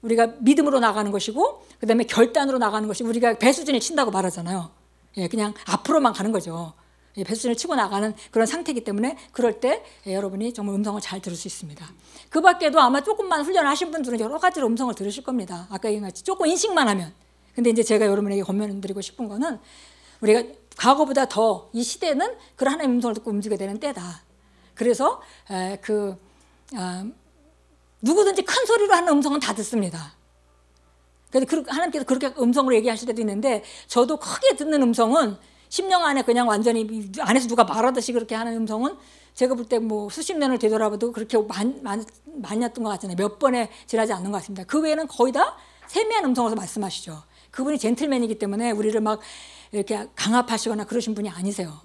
우리가 믿음으로 나가는 것이고 그다음에 결단으로 나가는 것이 우리가 배수진을 친다고 말하잖아요. 예, 그냥 앞으로만 가는 거죠. 예, 배수진을 치고 나가는 그런 상태이기 때문에 그럴 때 여러분이 정말 음성을 잘 들을 수 있습니다. 그 밖에도 아마 조금만 훈련을 하신 분들은 여러 가지로 음성을 들으실 겁니다. 아까 얘기했지 조금 인식만 하면. 근데 이제 제가 여러분에게 권면드리고 싶은 거는 우리가 과거보다 더 이 시대는 그런 하나님의 음성을 듣고 움직여야 되는 때다. 그래서 누구든지 큰 소리로 하는 음성은 다 듣습니다. 그래서 하나님께서 그렇게 음성으로 얘기하실 때도 있는데 저도 크게 듣는 음성은 10년 안에 그냥 완전히 안에서 누가 말하듯이 그렇게 하는 음성은 제가 볼 때 뭐 수십 년을 되돌아봐도 그렇게 많이였던 것 같잖아요. 몇 번에 지나지 않는 것 같습니다. 그 외에는 거의 다 세미한 음성으로 말씀하시죠. 그분이 젠틀맨이기 때문에 우리를 막 이렇게 강압하시거나 그러신 분이 아니세요.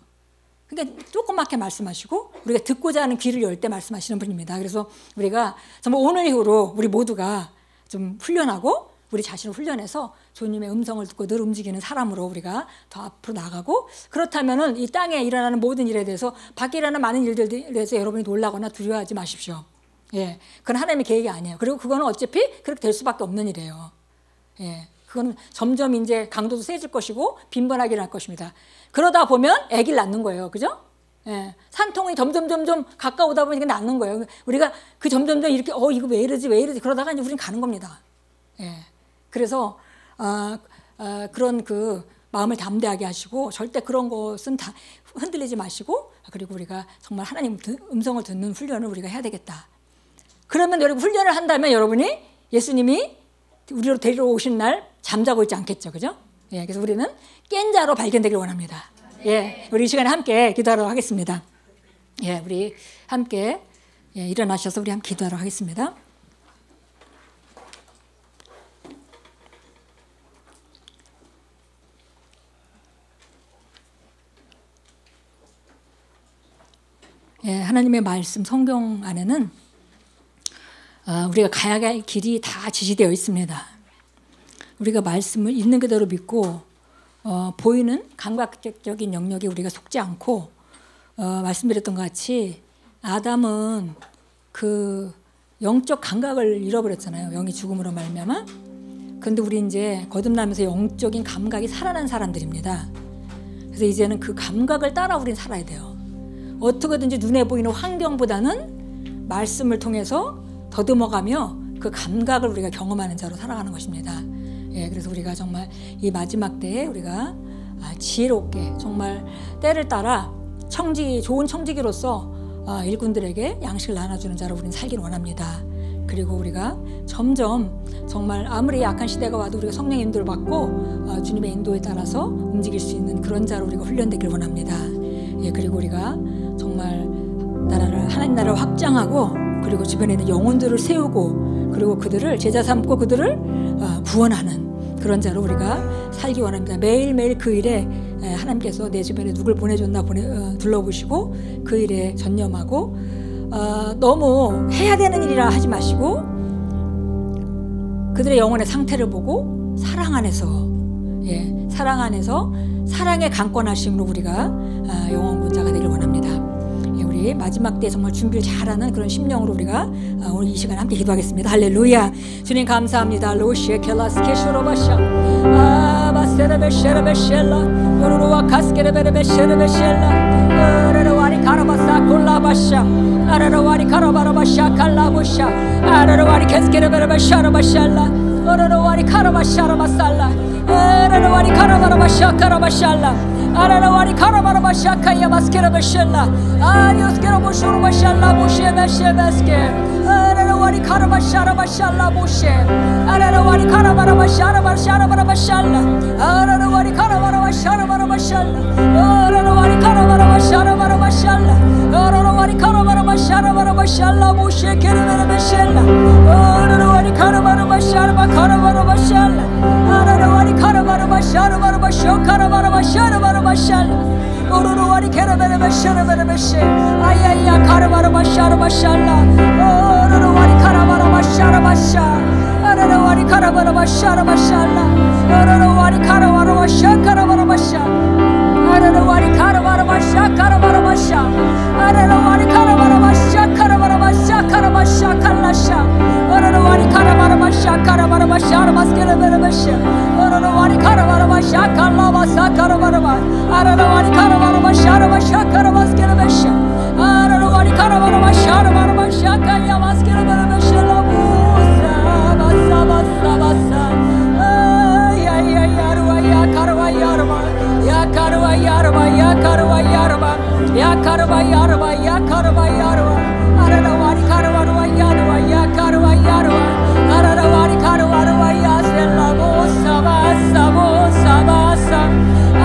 그러니까 조그맣게 말씀하시고 우리가 듣고자 하는 귀를 열 때 말씀하시는 분입니다. 그래서 우리가 정말 오늘 이후로 우리 모두가 좀 훈련하고 우리 자신을 훈련해서 주님의 음성을 듣고 늘 움직이는 사람으로 우리가 더 앞으로 나가고 그렇다면은 이 땅에 일어나는 모든 일에 대해서 밖에 일어나는 많은 일들에 대해서 여러분이 놀라거나 두려워하지 마십시오. 예, 그건 하나님의 계획이 아니에요. 그리고 그거는 어차피 그렇게 될 수밖에 없는 일이에요. 예, 그건 점점 이제 강도도 세질 것이고 빈번하게 일어날 것입니다. 그러다 보면 아기를 낳는 거예요. 그죠? 예, 산통이 점점 가까우다 보니까 낳는 거예요. 우리가 그 점점점 이렇게 이거 왜 이러지 그러다가 이제 우리는 가는 겁니다. 예, 그래서 그런 마음을 담대하게 하시고 절대 그런 것은 다 흔들리지 마시고 그리고 우리가 정말 하나님 음성을 듣는 훈련을 우리가 해야 되겠다. 그러면 여러분 훈련을 한다면 여러분이 예수님이 우리로 데리러 오신 날 잠자고 있지 않겠죠. 그죠? 예, 그래서 우리는 깬 자로 발견되길 원합니다. 예, 우리 이 시간에 함께 기도하도록 하겠습니다. 예, 우리 함께 일어나셔서 우리 함께 기도하도록 하겠습니다. 예, 하나님의 말씀 성경 안에는 우리가 가야 할 길이 다 지시되어 있습니다. 우리가 말씀을 있는 그대로 믿고 보이는 감각적인 영역에 우리가 속지 않고 말씀드렸던 것 같이 아담은 그 영적 감각을 잃어버렸잖아요. 영이 죽음으로 말미암아. 그런데 우리 이제 거듭나면서 영적인 감각이 살아난 사람들입니다. 그래서 이제는 그 감각을 따라 우리는 살아야 돼요. 어떻게든지 눈에 보이는 환경보다는 말씀을 통해서 더듬어가며 그 감각을 우리가 경험하는 자로 살아가는 것입니다. 예, 그래서 우리가 정말 이 마지막 때에 우리가 지혜롭게 정말 때를 따라 좋은 청지기로서 일꾼들에게 양식을 나눠주는 자로 우리는 살기를 원합니다. 그리고 우리가 점점 정말 아무리 약한 시대가 와도 우리가 성령의 인도를 받고 주님의 인도에 따라서 움직일 수 있는 그런 자로 우리가 훈련되길 원합니다. 예, 그리고 우리가 정말 하나님 나라를 확장하고 그리고 주변에 있는 영혼들을 세우고 그리고 그들을 제자 삼고 그들을 구원하는 그런 자로 우리가 살기 원합니다. 매일매일 그 일에 하나님께서 내 주변에 누굴 보내줬나 둘러보시고 그 일에 전념하고 너무 해야 되는 일이라 하지 마시고 그들의 영혼의 상태를 보고 사랑 안에서 사랑의 강권하심으로 우리가 영혼 군자가 되길 원합니다. 우리 마지막 때 정말 준비를 잘하는 그런 심령으로 우리가 오늘 이 시간에 함께 기도하겠습니다. 할렐루야. 주님 감사합니다. 로시에 켈라스케슈로바샤 바세레베셰레베셸라 요로로와 카스케레베레베셰레베셸라 아라라와리 카라바사 콜라바샤 아라라와리 카라바라바샤 칼라보샤 아라라와리 케스케레베레베샤라바샬라 아라라와리 카라바샤라바살라 아라라와리 카라바라바샤 카라바샬라 아라라와리 카라바라바샤 카야바스케레베셸라 아리오스케레보쇼로바샬라 보셰베셰베스케 아라라와리 카라바샤라바샬라 보셰 아라라와리 카라바라바샤라바샤라바샤라 아라라와리 카라바라바샤라바샤라 아라라와리 카라바라바샤라바샤라 아라라와리 카라바라바샤라바샤라 보셰 케레베레베셸라 아라라와리 카라바라바샤라바샤라 아라라와리 카라바라바샤라바샤 카라바라바샤라바샤라 오로로와리 케레베레베샤라베레베셰 아야야 카라바라바샤라바샤라 오로로와리 카라바라바샤라바샤 아라라와리 카라바라바샤라바샤라 오로로와리 카라바라바샤 카라바라바샤 아라라와리 카라바라바샤 카라바라바샤 아라라와리 카라바라바샤 카라바라바샤 카라바샤 칼라샤 오로로와리 카라바라바샤 카라바라바샤 바스케레베레베셰 오로로와리 카라바라바샤 칼라바사 카라바라바 아라라와리 카라바라바샤라바샤 카라바스케레베셰 아라라와리 카라바라바샤라바샤 카야바스케레베레베셰 라부사 바사 바사 바사 야야야루야 카라와야르바 야 카라와야르바 야 카라와야르바 야 카라와야르바 야 카라와야르바 아라라와리 카라와야르바 야 카라와야르바 아라라와리 카라와야 셀라보사 바사 보사 바사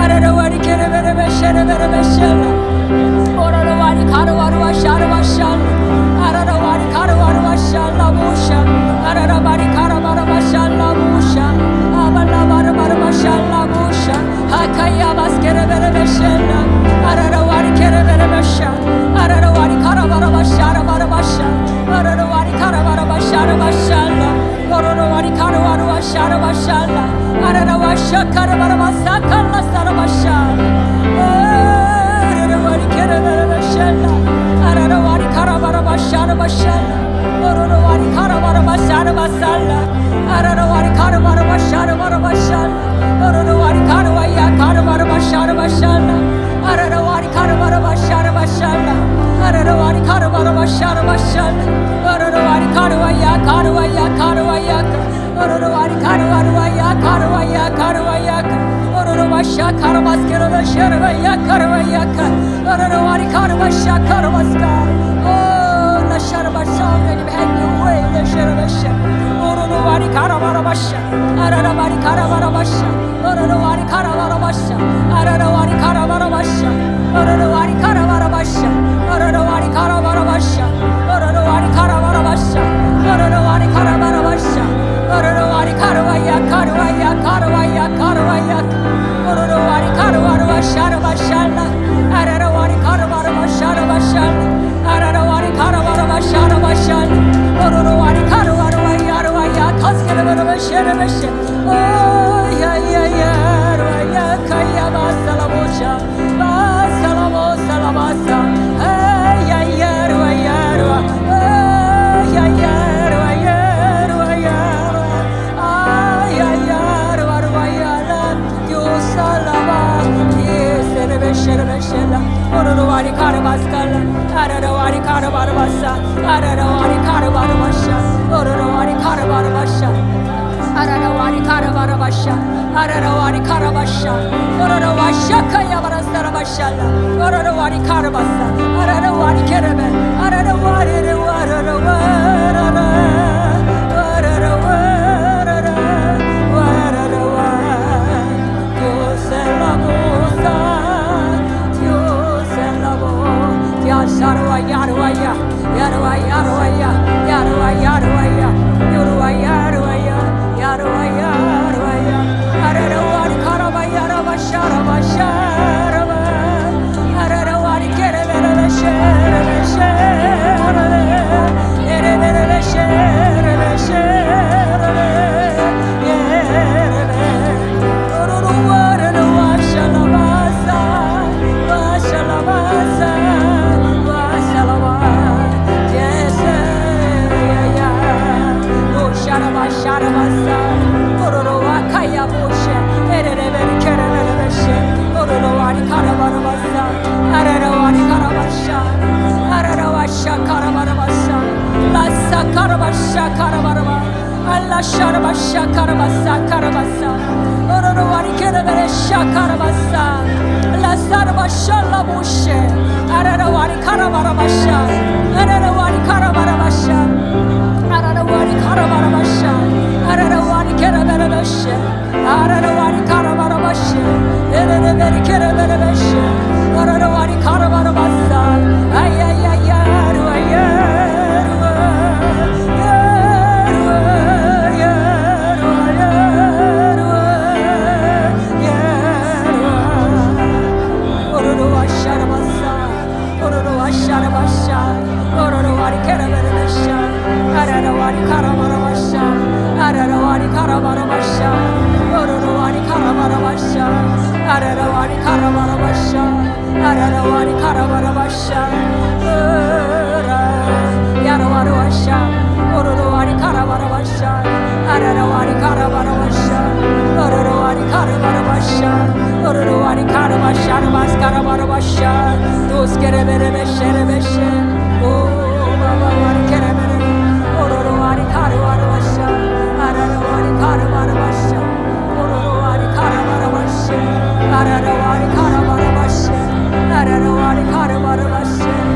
아라라와리 케레베레베셰레베레베셰라 오라라와리 카라와르와 샤르바샬 아라라와리 카라와르와 샬라보샤 아라라와리 카라바라바샬라보샤 아발라바르바르바샬라보샤 하카야바스케레베레베셰라 아라라와리 케레베레베샤 아라라와리 카라바라바샤라바라바샤 아라라와리 카라바라바샤라바샬라 오라라와리 카라와르와 샤라바샬라 아라라와샤 카라바라바사 칼라사라바샤 아라라와리 케레베레베셰라 아라라와리 카라바라바샤라바샬라 오라라와리 카라바라바샤라바살라 아라라와리 카라바라바샤라바라바샬라 오라라와리 카라와야 카라바라바샤라바샬라 아라라와리 카라바라바샤라바샬라 아라라와리 카라바라바샤라바샬라 오라라와리 카라와야 카라와야 카라와야 오라라와리 카라와야 카라와야 카라와야 Arara wari kara bara bashe,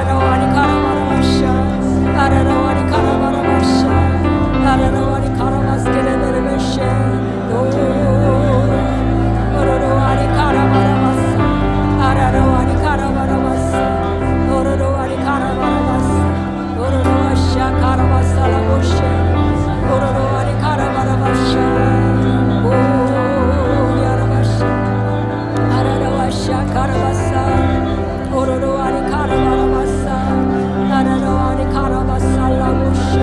아라라와니 카라바라마샤 아라라와니 카라바라마샤 아라라와니 카라바스케레베레베샤 오로로와니 카라바라마사 아라라와니 카라바라마사 오로로와니 카라바라마사 오로로와샤 카라바살라보샤 오로로와니 카라바라마샤 오야라바샤 아라라와샤 카라바사 오로로와니 카라바라마사 아라라와니 카라바살라보샤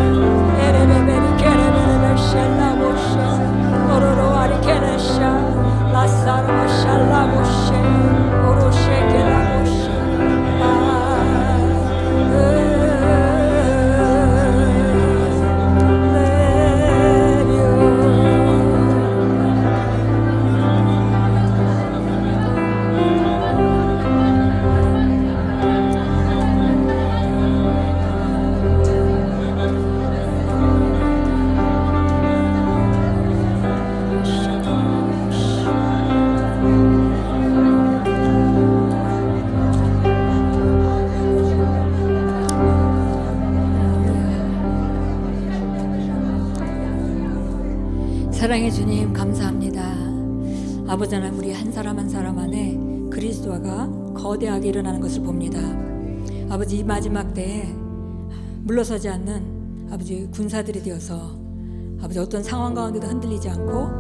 에레베베리 케레베레베샤 라보샤 오로로와니 케레샤 라사라바샤 라보샤 오로셰케 라보샤 사랑의 주님 감사합니다. 아버지 하나님, 우리 한 사람 한 사람 안에 그리스도가 거대하게 일어나는 것을 봅니다. 아버지, 이 마지막 때에 물러서지 않는 아버지 군사들이 되어서 아버지 어떤 상황 가운데도 흔들리지 않고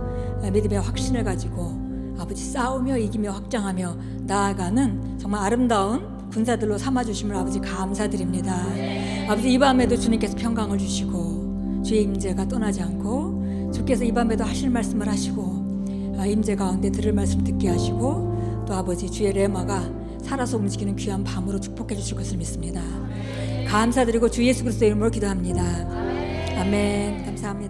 믿음의 확신을 가지고 아버지 싸우며 이기며 확장하며 나아가는 정말 아름다운 군사들로 삼아주심을 아버지 감사드립니다. 아버지, 이 밤에도 주님께서 평강을 주시고 주의 임재가 떠나지 않고 주께서 이 밤에도 하실 말씀을 하시고 임재 가운데 들을 말씀 듣게 하시고 또 아버지 주의 레마가 살아서 움직이는 귀한 밤으로 축복해 주실 것을 믿습니다. 감사드리고 주 예수 그리스도의 이름으로 기도합니다. 아멘. 감사합니다.